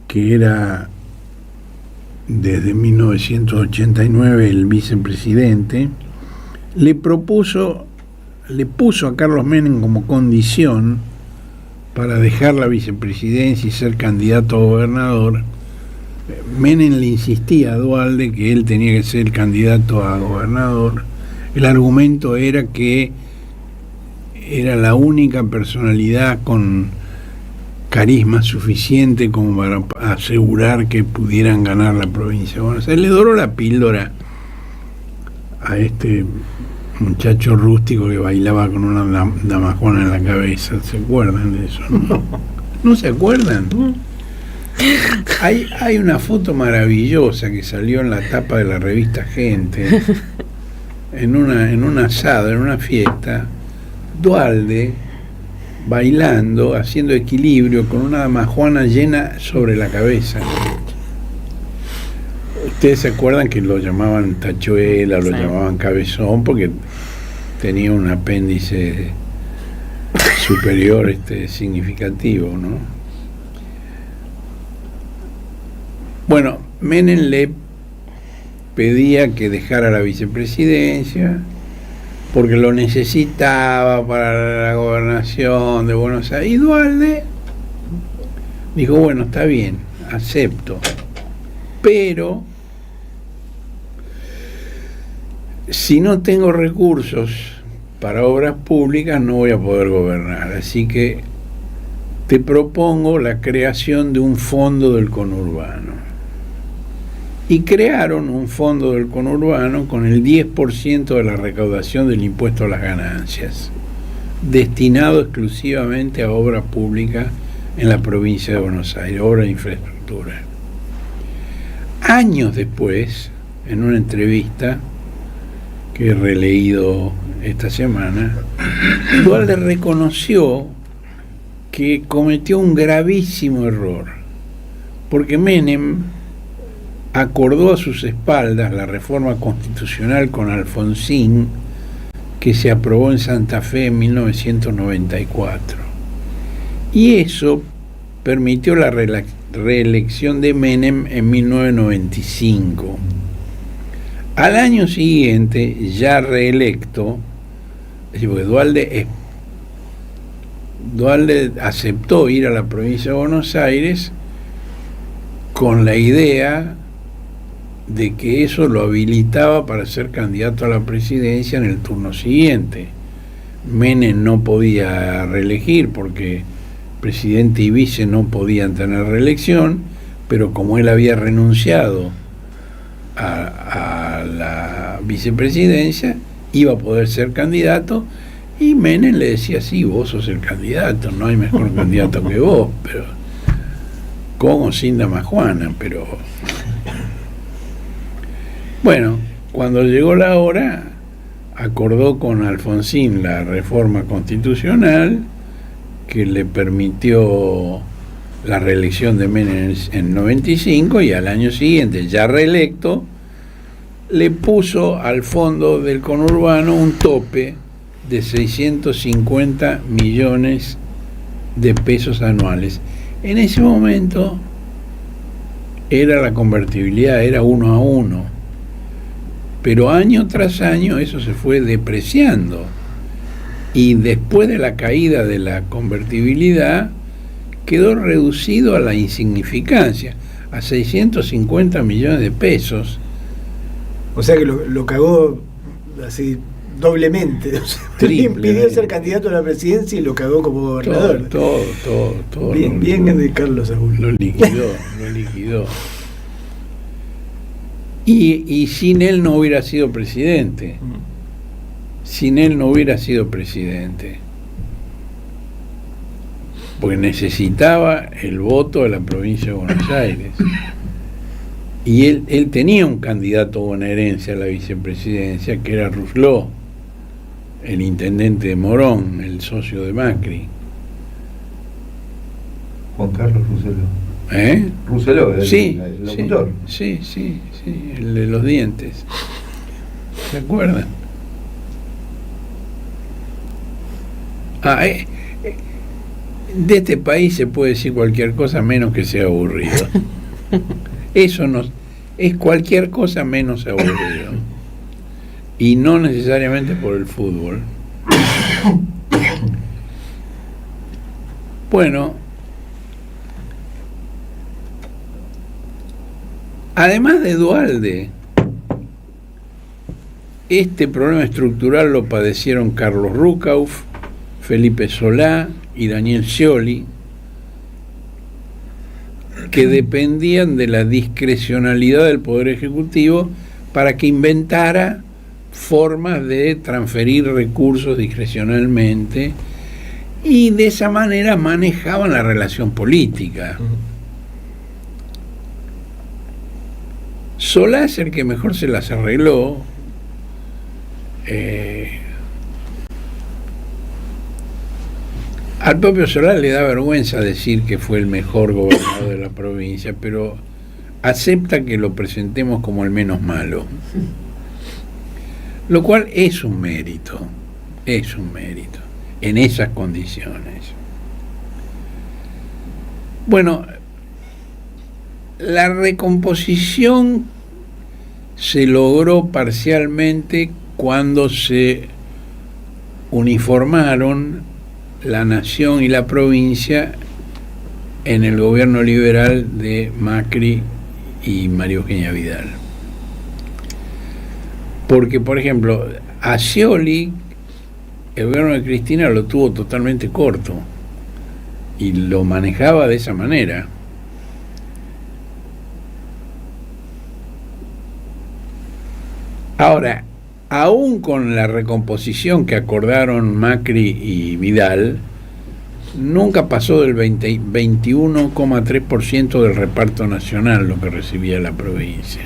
que era desde 1989 el vicepresidente, le puso a Carlos Menem como condición para dejar la vicepresidencia y ser candidato a gobernador, Menem le insistía a Duhalde que él tenía que ser candidato a gobernador. El argumento era que era la única personalidad con carisma suficiente como para asegurar que pudieran ganar la provincia de Buenos Aires. Le doró la píldora a este muchacho rústico que bailaba con una damajona en la cabeza. ¿Se acuerdan de eso? ¿No se acuerdan? Hay una foto maravillosa que salió en la tapa de la revista Gente, en un asado, en una fiesta, Duhalde bailando, haciendo equilibrio con una damajuana llena sobre la cabeza. Ustedes se acuerdan que lo llamaban tachuela, lo llamaban cabezón, porque tenía un apéndice superior significativo, ¿no? Bueno, Menem le pedía que dejara la vicepresidencia porque lo necesitaba para la gobernación de Buenos Aires. Y Duhalde dijo, bueno, está bien, acepto, pero si no tengo recursos para obras públicas no voy a poder gobernar, así que te propongo la creación de un fondo del conurbano. Y crearon un fondo del conurbano con el 10% de la recaudación del impuesto a las ganancias, destinado exclusivamente a obra pública en la provincia de Buenos Aires, obra de infraestructura. Años después, en una entrevista que he releído esta semana, Duhalde reconoció que cometió un gravísimo error, porque Menem acordó a sus espaldas la reforma constitucional con Alfonsín, que se aprobó en Santa Fe en 1994. Y eso permitió la reelección de Menem en 1995. Al año siguiente, ya reelecto, porque Duhalde aceptó ir a la provincia de Buenos Aires con la idea de que eso lo habilitaba para ser candidato a la presidencia en el turno siguiente. Menem no podía reelegir porque presidente y vice no podían tener reelección, pero como él había renunciado a la vicepresidencia, iba a poder ser candidato, y Menem le decía, sí, vos sos el candidato, no hay mejor candidato que vos, pero con o sin damajuana, pero... Bueno, cuando llegó la hora, acordó con Alfonsín la reforma constitucional que le permitió la reelección de Menem en 95, y al año siguiente, ya reelecto, le puso al fondo del conurbano un tope de 650 millones de pesos anuales. En ese momento era la convertibilidad, era 1 a 1. Pero año tras año eso se fue depreciando, y después de la caída de la convertibilidad quedó reducido a la insignificancia, a 650 millones de pesos. O sea que lo cagó así doblemente, o sea, impidió ser candidato a la presidencia y lo cagó como gobernador. Todo. Bien de Carlos Saúl. Lo liquidó. Y sin él no hubiera sido presidente. Porque necesitaba el voto de la provincia de Buenos Aires. Y él tenía un candidato bonaerense a la vicepresidencia, que era Rousselot, el intendente de Morón, el socio de Macri. Juan Carlos Rousselot. Rousselot, el locutor. Sí, el de los dientes. ¿Se acuerdan? De este país se puede decir cualquier cosa menos que sea aburrido. Eso no es cualquier cosa menos aburrido. Y no necesariamente por el fútbol. Bueno, además de Duhalde, este problema estructural lo padecieron Carlos Rucauf, Felipe Solá y Daniel Scioli, que dependían de la discrecionalidad del Poder Ejecutivo para que inventara formas de transferir recursos discrecionalmente, y de esa manera manejaban la relación política. Solá es el que mejor se las arregló. Al propio Solá le da vergüenza decir que fue el mejor gobernador de la provincia, pero acepta que lo presentemos como el menos malo, lo cual es un mérito en esas condiciones. Bueno, la recomposición se logró parcialmente cuando se uniformaron la nación y la provincia en el gobierno liberal de Macri y María Eugenia Vidal. Porque, por ejemplo, a Scioli el gobierno de Cristina lo tuvo totalmente corto y lo manejaba de esa manera. Ahora, aún con la recomposición que acordaron Macri y Vidal, nunca pasó del 21,3% del reparto nacional lo que recibía la provincia.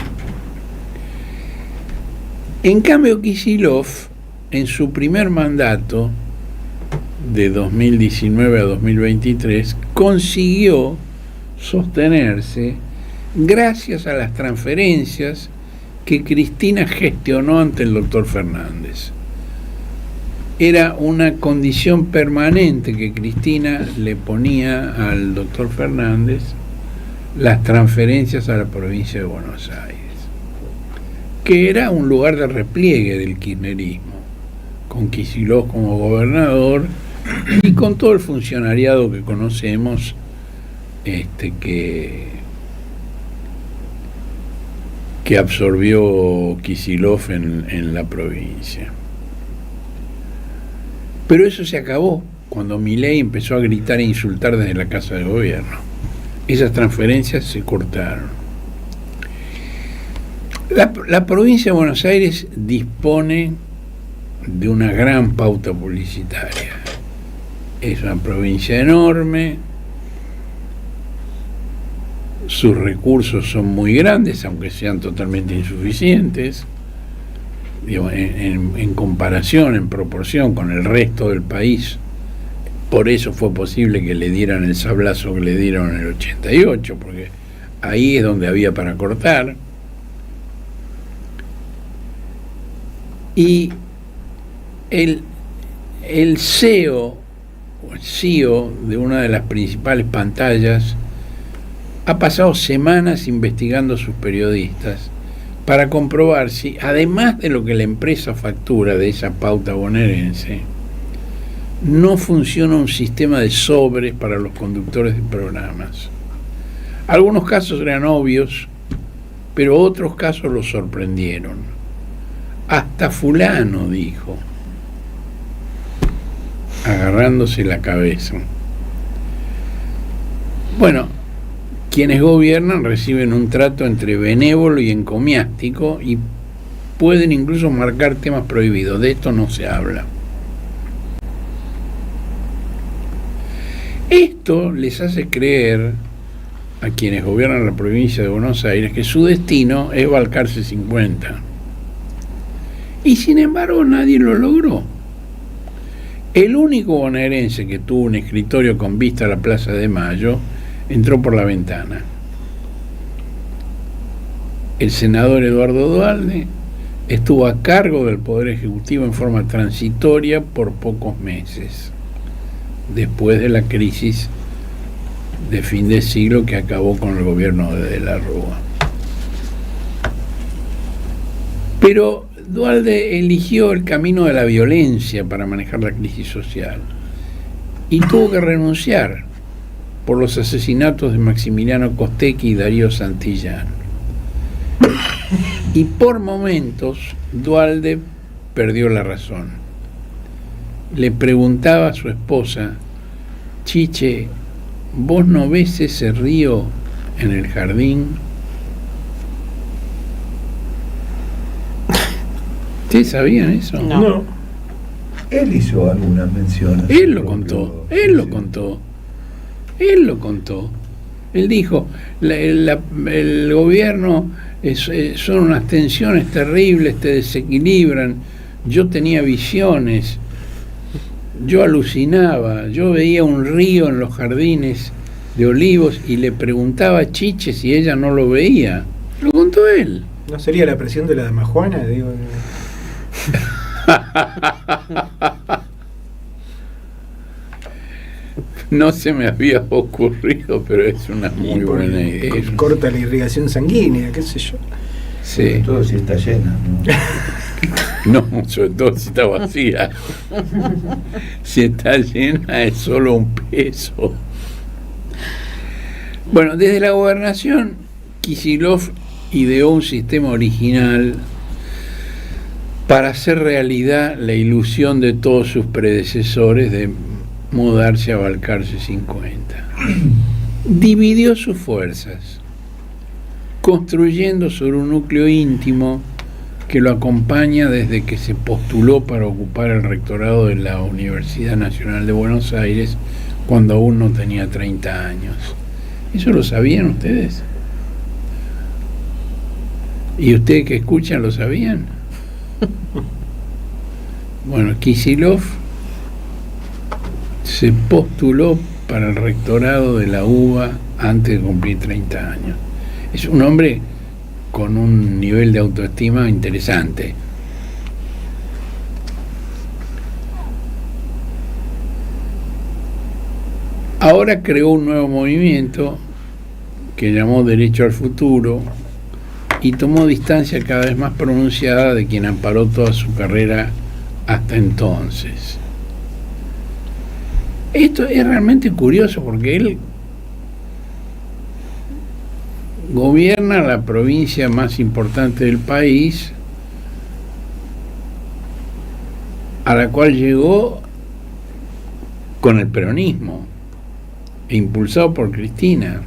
En cambio, Kicillof, en su primer mandato, de 2019 a 2023, consiguió sostenerse gracias a las transferencias que Cristina gestionó ante el doctor Fernández. Era una condición permanente que Cristina le ponía al doctor Fernández, las transferencias a la provincia de Buenos Aires, que era un lugar de repliegue del kirchnerismo, con Kicillof como gobernador y con todo el funcionariado que conocemos, que absorbió Kicillof en la provincia. Pero eso se acabó cuando Milei empezó a gritar e insultar desde la Casa de Gobierno. Esas transferencias se cortaron. La provincia de Buenos Aires dispone de una gran pauta publicitaria. Es una provincia enorme, sus recursos son muy grandes, aunque sean totalmente insuficientes, digamos, en comparación, en proporción con el resto del país. Por eso fue posible que le dieran el sablazo que le dieron en el 88, porque ahí es donde había para cortar. Y el CEO o el CEO de una de las principales pantallas ha pasado semanas investigando a sus periodistas para comprobar si, además de lo que la empresa factura de esa pauta bonaerense, no funciona un sistema de sobres para los conductores de programas. Algunos casos eran obvios, pero otros casos los sorprendieron. Hasta fulano, dijo, agarrándose la cabeza. Bueno, quienes gobiernan reciben un trato entre benévolo y encomiástico y pueden incluso marcar temas prohibidos. De esto no se habla. Esto les hace creer a quienes gobiernan la provincia de Buenos Aires que su destino es Balcarce 50. Y sin embargo nadie lo logró. El único bonaerense que tuvo un escritorio con vista a la Plaza de Mayo entró por la ventana. El senador Eduardo Duhalde estuvo a cargo del Poder Ejecutivo en forma transitoria por pocos meses, después de la crisis de fin de siglo que acabó con el gobierno de la Rúa. Pero Duhalde eligió el camino de la violencia para manejar la crisis social y tuvo que renunciar por los asesinatos de Maximiliano Costecchi y Darío Santillán. Y por momentos Duhalde perdió la razón. Le preguntaba a su esposa: Chiche, ¿vos no ves ese río en el jardín? ¿Ustedes sabían eso? No. Él hizo algunas menciones. Él lo contó. Él dijo, el gobierno son unas tensiones terribles, te desequilibran. Yo tenía visiones, yo alucinaba, yo veía un río en los jardines de Olivos y le preguntaba a Chiche si ella no lo veía. Lo contó él. ¿No sería la presión de la dama Juana? Digo, no se me había ocurrido, pero es una muy buena idea. Corta la irrigación sanguínea, qué sé yo. Sí. Sobre todo si está llena, ¿no? No, sobre todo si está vacía. Si está llena es solo un peso. Bueno, desde la gobernación, Kicillof ideó un sistema original para hacer realidad la ilusión de todos sus predecesores de mudarse a Balcarce 50. Dividió sus fuerzas, construyendo sobre un núcleo íntimo que lo acompaña desde que se postuló para ocupar el rectorado de la Universidad Nacional de Buenos Aires cuando aún no tenía 30 años. ¿Eso lo sabían ustedes? ¿Y ustedes que escuchan lo sabían? Bueno, Kicillof se postuló para el rectorado de la UBA antes de cumplir 30 años. Es un hombre con un nivel de autoestima interesante. Ahora creó un nuevo movimiento que llamó Derecho al Futuro y tomó distancia cada vez más pronunciada de quien amparó toda su carrera hasta entonces. Esto es realmente curioso porque él gobierna la provincia más importante del país, a la cual llegó con el peronismo, impulsado por Cristina.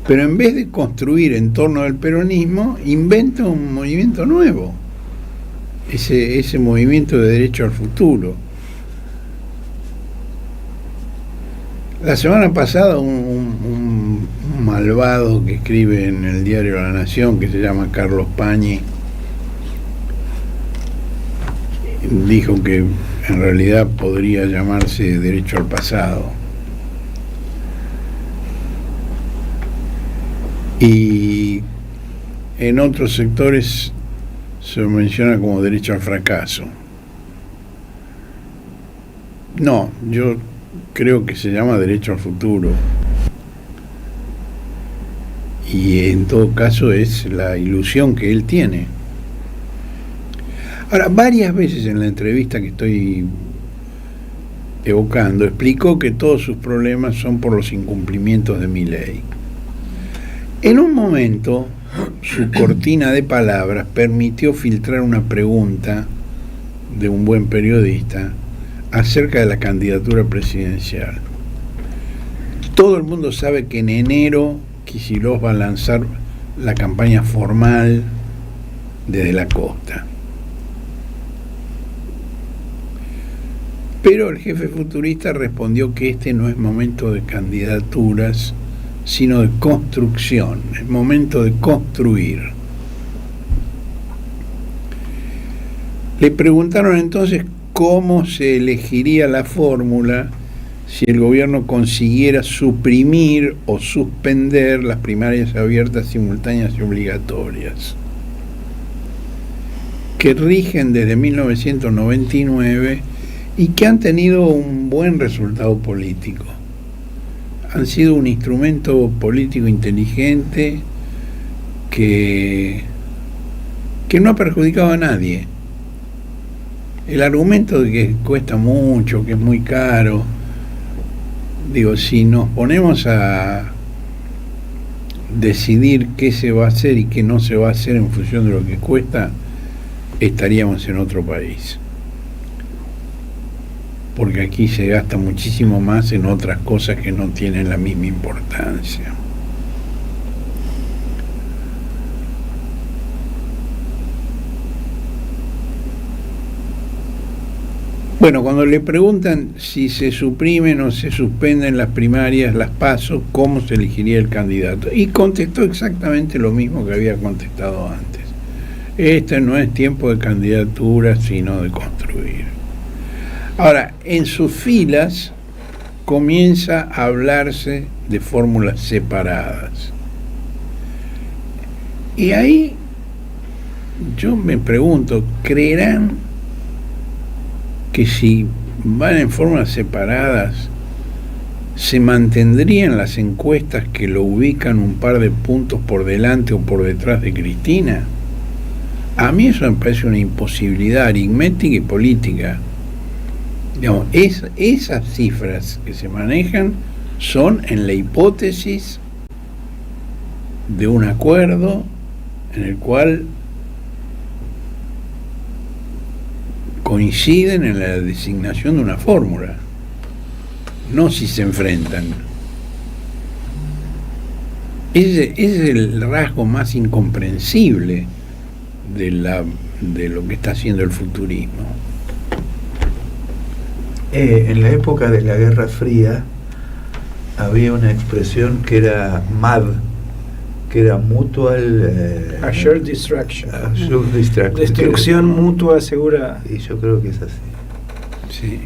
Pero en vez de construir en torno al peronismo, inventa un movimiento nuevo, ese movimiento de Derecho al Futuro. La semana pasada un malvado que escribe en el diario La Nación, que se llama Carlos Pañi, dijo que en realidad podría llamarse Derecho al Pasado. Y en otros sectores se lo menciona como Derecho al Fracaso. No, yo creo que se llama Derecho al Futuro. Y en todo caso es la ilusión que él tiene. Ahora, varias veces en la entrevista que estoy evocando, explicó que todos sus problemas son por los incumplimientos de Milei. En un momento, su cortina de palabras permitió filtrar una pregunta de un buen periodista acerca de la candidatura presidencial. Todo el mundo sabe que en enero Kicillof va a lanzar la campaña formal desde la costa. Pero el jefe futurista respondió que este no es momento de candidaturas, sino de construcción, es momento de construir. Le preguntaron entonces cómo se elegiría la fórmula si el gobierno consiguiera suprimir o suspender las primarias abiertas, simultáneas y obligatorias, que rigen desde 1999 y que han tenido un buen resultado político. Han sido un instrumento político inteligente que no ha perjudicado a nadie. El argumento de que cuesta mucho, que es muy caro, digo, si nos ponemos a decidir qué se va a hacer y qué no se va a hacer en función de lo que cuesta, estaríamos en otro país. Porque aquí se gasta muchísimo más en otras cosas que no tienen la misma importancia. Bueno, cuando le preguntan si se suprimen o se suspenden las primarias, las PASO, ¿cómo se elegiría el candidato? Y contestó exactamente lo mismo que había contestado antes. Este no es tiempo de candidaturas, sino de construir. Ahora, en sus filas comienza a hablarse de fórmulas separadas. Y ahí yo me pregunto, ¿creerán que si van en fórmulas separadas se mantendrían las encuestas que lo ubican un par de puntos por delante o por detrás de Cristina? A mí eso me parece una imposibilidad aritmética y política. Digamos, esas cifras que se manejan son en la hipótesis de un acuerdo en el cual coinciden en la designación de una fórmula, no si se enfrentan. Ese es el rasgo más incomprensible de lo que está haciendo el futurismo. En la época de la Guerra Fría había una expresión que era MAD, que era Mutual Assured Destruction. Assured Destruction. Destrucción mutua asegurada. Y yo creo que es así. Sí.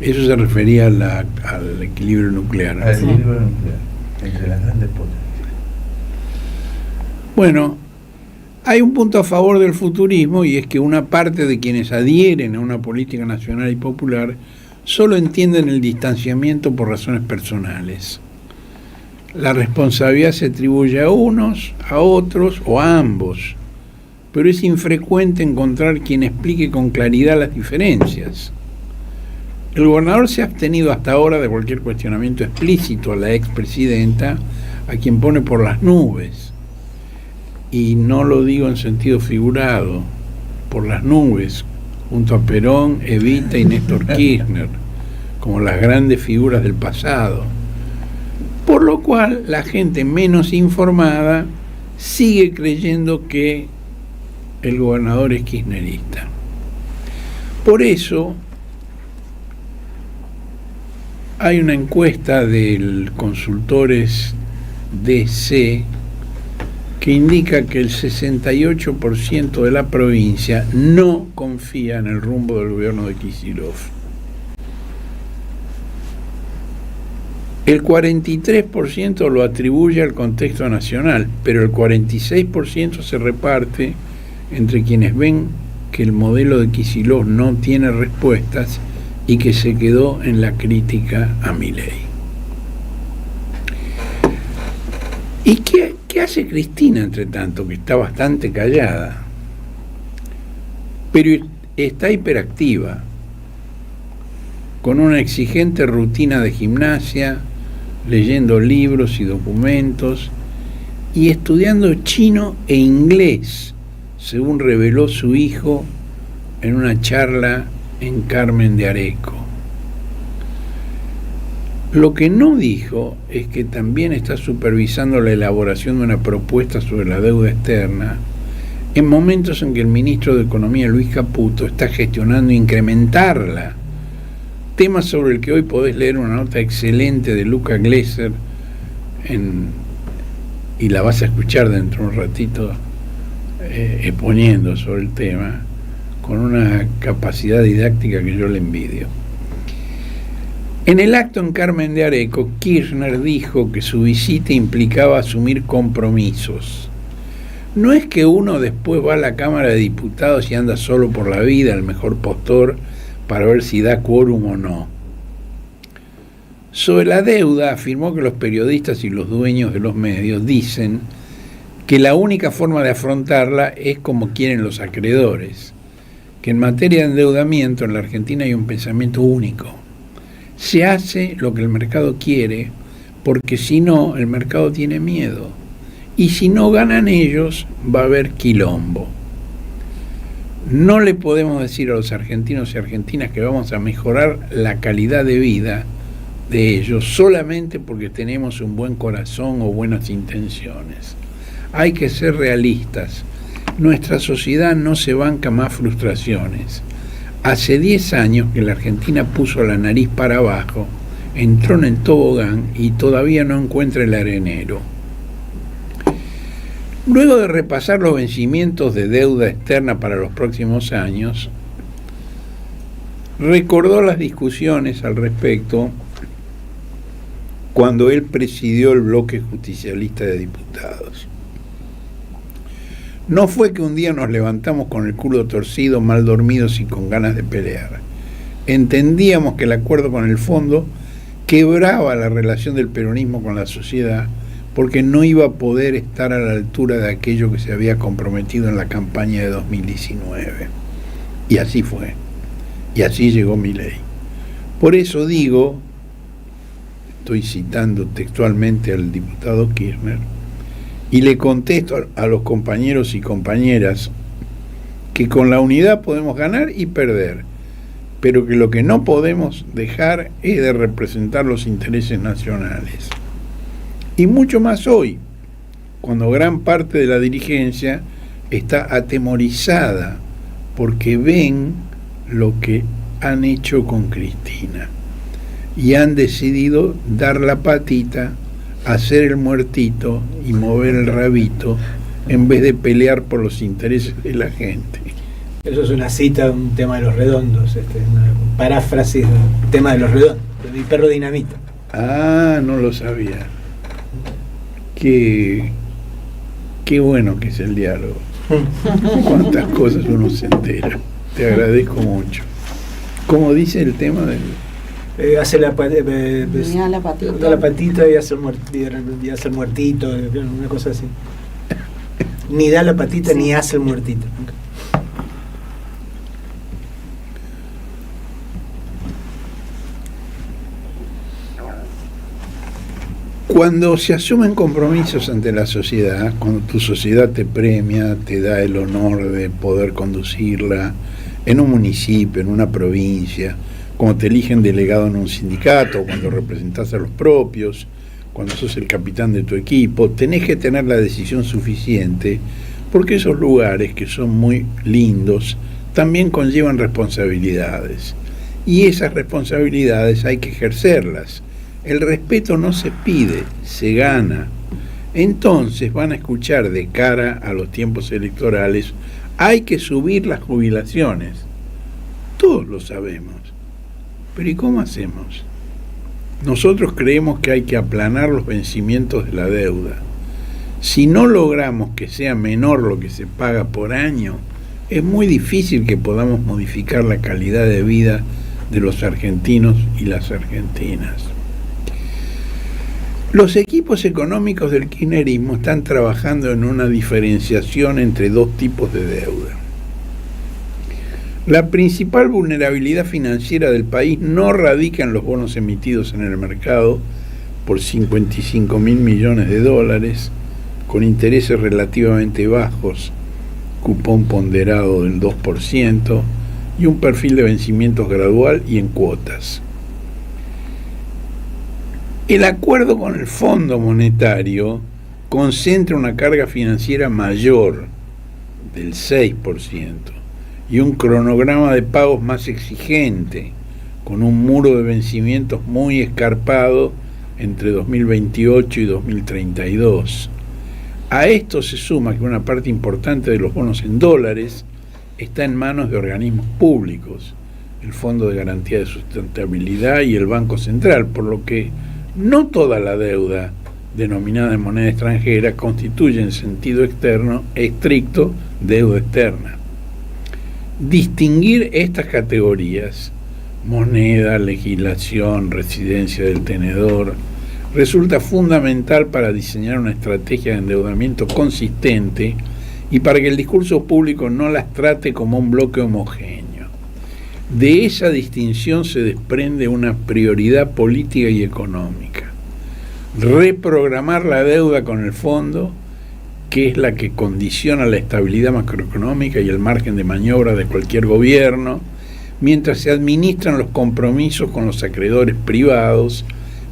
Eso se refería al equilibrio nuclear. Al equilibrio nuclear entre las grandes potencias. Bueno, hay un punto a favor del futurismo, y es que una parte de quienes adhieren a una política nacional y popular solo entienden el distanciamiento por razones personales. La responsabilidad se atribuye a unos, a otros o a ambos, pero es infrecuente encontrar quien explique con claridad las diferencias. El gobernador se ha abstenido hasta ahora de cualquier cuestionamiento explícito a la expresidenta, a quien pone por las nubes. Y no lo digo en sentido figurado, por las nubes, junto a Perón, Evita y Néstor Kirchner, como las grandes figuras del pasado. Por lo cual la gente menos informada sigue creyendo que el gobernador es kirchnerista. Por eso hay una encuesta del Consultores DC que indica que el 68% de la provincia no confía en el rumbo del gobierno de Kicillof. El 43% lo atribuye al contexto nacional, pero el 46% se reparte entre quienes ven que el modelo de Kicillof no tiene respuestas y que se quedó en la crítica a Milei. ¿Y qué hace Cristina, entre tanto, que está bastante callada? Pero está hiperactiva, con una exigente rutina de gimnasia, leyendo libros y documentos, y estudiando chino e inglés, según reveló su hijo en una charla en Carmen de Areco. Lo que no dijo es que también está supervisando la elaboración de una propuesta sobre la deuda externa en momentos en que el ministro de Economía, Luis Caputo, está gestionando incrementarla, tema sobre el que hoy podés leer una nota excelente de Luca Glesser y la vas a escuchar dentro de un ratito exponiendo sobre el tema con una capacidad didáctica que yo le envidio. En el acto en Carmen de Areco, Kirchner dijo que su visita implicaba asumir compromisos. No es que uno después va a la Cámara de Diputados y anda solo por la vida, el mejor postor, para ver si da quórum o no. Sobre la deuda, afirmó que los periodistas y los dueños de los medios dicen que la única forma de afrontarla es como quieren los acreedores, que en materia de endeudamiento en la Argentina hay un pensamiento único. Se hace lo que el mercado quiere, porque si no, el mercado tiene miedo. Y si no ganan ellos, va a haber quilombo. No le podemos decir a los argentinos y argentinas que vamos a mejorar la calidad de vida de ellos solamente porque tenemos un buen corazón o buenas intenciones. Hay que ser realistas. Nuestra sociedad no se banca más frustraciones. Hace 10 años que la Argentina puso la nariz para abajo, entró en el tobogán y todavía no encuentra el arenero. Luego de repasar los vencimientos de deuda externa para los próximos años, recordó las discusiones al respecto cuando él presidió el bloque justicialista de diputados. No fue que un día nos levantamos con el culo torcido, mal dormidos y con ganas de pelear. Entendíamos que el acuerdo con el fondo quebraba la relación del peronismo con la sociedad porque no iba a poder estar a la altura de aquello que se había comprometido en la campaña de 2019. Y así fue. Y así llegó Milei. Por eso digo, estoy citando textualmente al diputado Kirchner, y le contesto a los compañeros y compañeras que con la unidad podemos ganar y perder, pero que lo que no podemos dejar es de representar los intereses nacionales. Y mucho más hoy, cuando gran parte de la dirigencia está atemorizada porque ven lo que han hecho con Cristina y han decidido dar la patita, hacer el muertito y mover el rabito en vez de pelear por los intereses de la gente. Eso es una cita de un tema de Los Redondos, una paráfrasis del tema de Los Redondos, de Mi Perro Dinamita. Ah, no lo sabía. Qué bueno que es el diálogo. Cuántas cosas uno se entera. Te agradezco mucho. ¿Cómo dice el tema del...? Hace la da la patita. Da la patita y hace el muertito, una cosa así. Ni da la patita ni hace el muertito. Cuando se asumen compromisos ante la sociedad, cuando tu sociedad te premia, te da el honor de poder conducirla en un municipio, en una provincia, cuando te eligen delegado en un sindicato, cuando representás a los propios, cuando sos el capitán de tu equipo, tenés que tener la decisión suficiente, porque esos lugares que son muy lindos también conllevan responsabilidades, y esas responsabilidades hay que ejercerlas. El respeto no se pide, se gana. Entonces van a escuchar de cara a los tiempos electorales, hay que subir las jubilaciones. Todos lo sabemos. Pero ¿y cómo hacemos? Nosotros creemos que hay que aplanar los vencimientos de la deuda. Si no logramos que sea menor lo que se paga por año, es muy difícil que podamos modificar la calidad de vida de los argentinos y las argentinas. Los equipos económicos del kirchnerismo están trabajando en una diferenciación entre dos tipos de deuda. La principal vulnerabilidad financiera del país no radica en los bonos emitidos en el mercado por 55.000 millones de dólares, con intereses relativamente bajos, cupón ponderado del 2% y un perfil de vencimientos gradual y en cuotas. El acuerdo con el Fondo Monetario concentra una carga financiera mayor del 6% y un cronograma de pagos más exigente, con un muro de vencimientos muy escarpado entre 2028 y 2032. A esto se suma que una parte importante de los bonos en dólares está en manos de organismos públicos, el Fondo de Garantía de Sustentabilidad y el Banco Central, por lo que no toda la deuda denominada en moneda extranjera constituye en sentido externo estricto deuda externa. Distinguir estas categorías, moneda, legislación, residencia del tenedor, resulta fundamental para diseñar una estrategia de endeudamiento consistente y para que el discurso público no las trate como un bloque homogéneo. De esa distinción se desprende una prioridad política y económica. Reprogramar la deuda con el fondo, que es la que condiciona la estabilidad macroeconómica y el margen de maniobra de cualquier gobierno, mientras se administran los compromisos con los acreedores privados,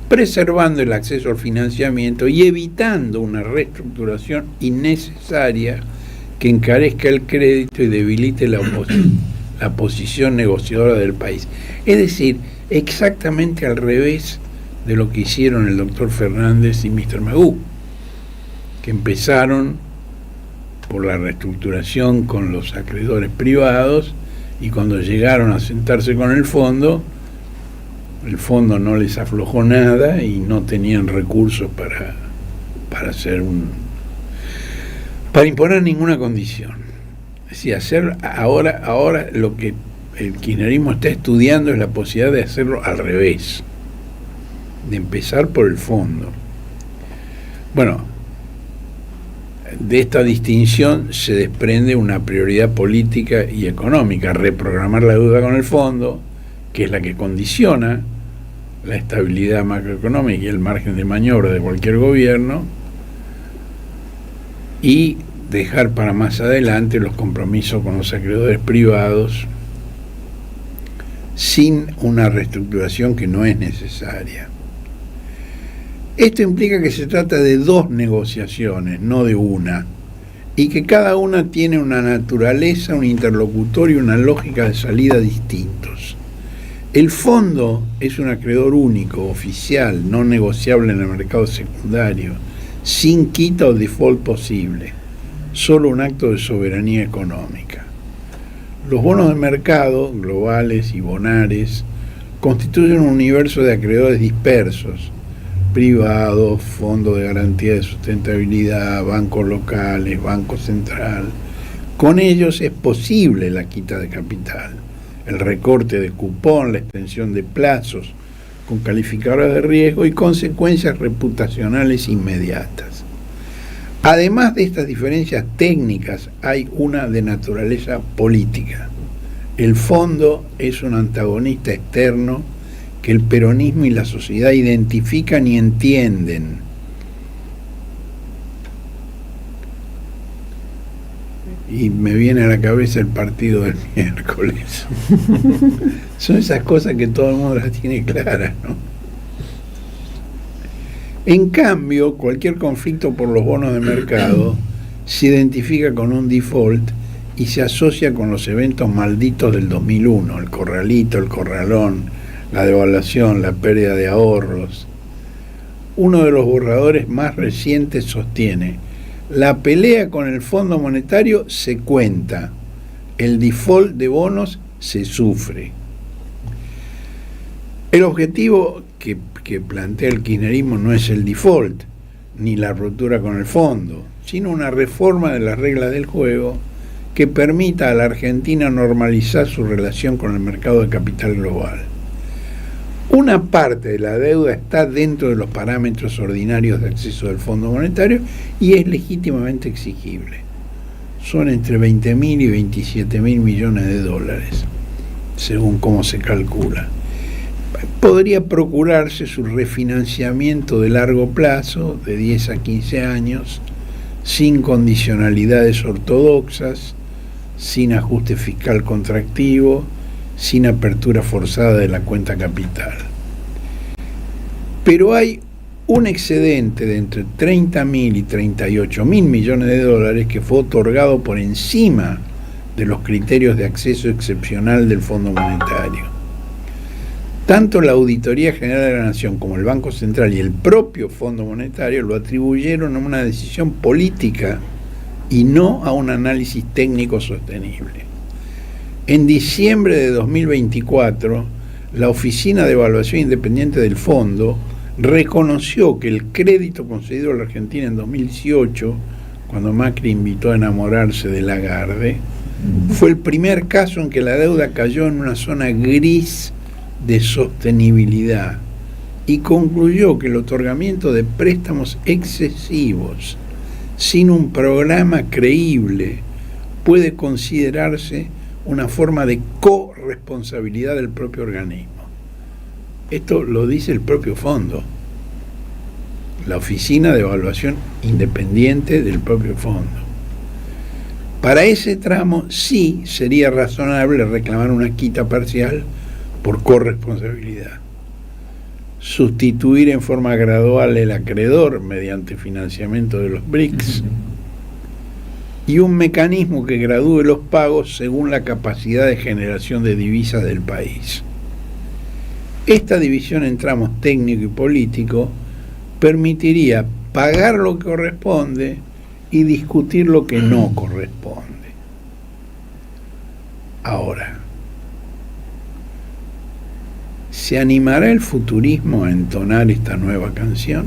preservando el acceso al financiamiento y evitando una reestructuración innecesaria que encarezca el crédito y debilite la posición negociadora del país. Es decir, exactamente al revés de lo que hicieron el doctor Fernández y Mr. Magoo, que empezaron por la reestructuración con los acreedores privados, y cuando llegaron a sentarse con el fondo no les aflojó nada y no tenían recursos para imponer ninguna condición. Es decir, ahora lo que el kirchnerismo está estudiando es la posibilidad de hacerlo al revés, de empezar por el fondo. Bueno, de esta distinción se desprende una prioridad política y económica: reprogramar la deuda con el fondo, que es la que condiciona la estabilidad macroeconómica y el margen de maniobra de cualquier gobierno, y dejar para más adelante los compromisos con los acreedores privados sin una reestructuración que no es necesaria. Esto implica que se trata de dos negociaciones, no de una, y que cada una tiene una naturaleza, un interlocutor y una lógica de salida distintos. El fondo es un acreedor único, oficial, no negociable en el mercado secundario, sin quita o default posible, solo un acto de soberanía económica. Los bonos de mercado, globales y bonares, constituyen un universo de acreedores dispersos: privados, fondos de garantía de sustentabilidad, bancos locales, Banco Central. Con ellos es posible la quita de capital, el recorte de cupón, la extensión de plazos con calificadores de riesgo y consecuencias reputacionales inmediatas. Además de estas diferencias técnicas, hay una de naturaleza política. El fondo es un antagonista externo que el peronismo y la sociedad identifican y entienden. Y me viene a la cabeza el partido del miércoles. Son esas cosas que todo el mundo las tiene claras, ¿no? En cambio, cualquier conflicto por los bonos de mercado se identifica con un default y se asocia con los eventos malditos del 2001, el corralito, el corralón, la devaluación, la pérdida de ahorros. Uno de los borradores más recientes sostiene: la pelea con el Fondo Monetario se cuenta, el default de bonos se sufre. El objetivo que plantea el kirchnerismo no es el default, ni la ruptura con el fondo, sino una reforma de las reglas del juego que permita a la Argentina normalizar su relación con el mercado de capital global. Una parte de la deuda está dentro de los parámetros ordinarios de acceso del Fondo Monetario y es legítimamente exigible. Son entre 20.000 y 27.000 millones de dólares, según cómo se calcula. Podría procurarse su refinanciamiento de largo plazo, de 10 a 15 años, sin condicionalidades ortodoxas, sin ajuste fiscal contractivo, sin apertura forzada de la cuenta capital. Pero hay un excedente de entre 30.000 y 38.000 millones de dólares que fue otorgado por encima de los criterios de acceso excepcional del Fondo Monetario. Tanto la Auditoría General de la Nación como el Banco Central y el propio Fondo Monetario lo atribuyeron a una decisión política y no a un análisis técnico sostenible. En diciembre de 2024, la Oficina de Evaluación Independiente del Fondo reconoció que el crédito concedido a la Argentina en 2018, cuando Macri invitó a enamorarse de Lagarde, fue el primer caso en que la deuda cayó en una zona gris de sostenibilidad y concluyó que el otorgamiento de préstamos excesivos sin un programa creíble puede considerarse una forma de corresponsabilidad del propio organismo. Esto lo dice el propio fondo, la Oficina de Evaluación Independiente del propio fondo. Para ese tramo sí sería razonable reclamar una quita parcial por corresponsabilidad, sustituir en forma gradual el acreedor mediante financiamiento de los BRICS y un mecanismo que gradúe los pagos según la capacidad de generación de divisas del país. Esta división en tramos técnico y político permitiría pagar lo que corresponde y discutir lo que no corresponde. Ahora, ¿se animará el futurismo a entonar esta nueva canción?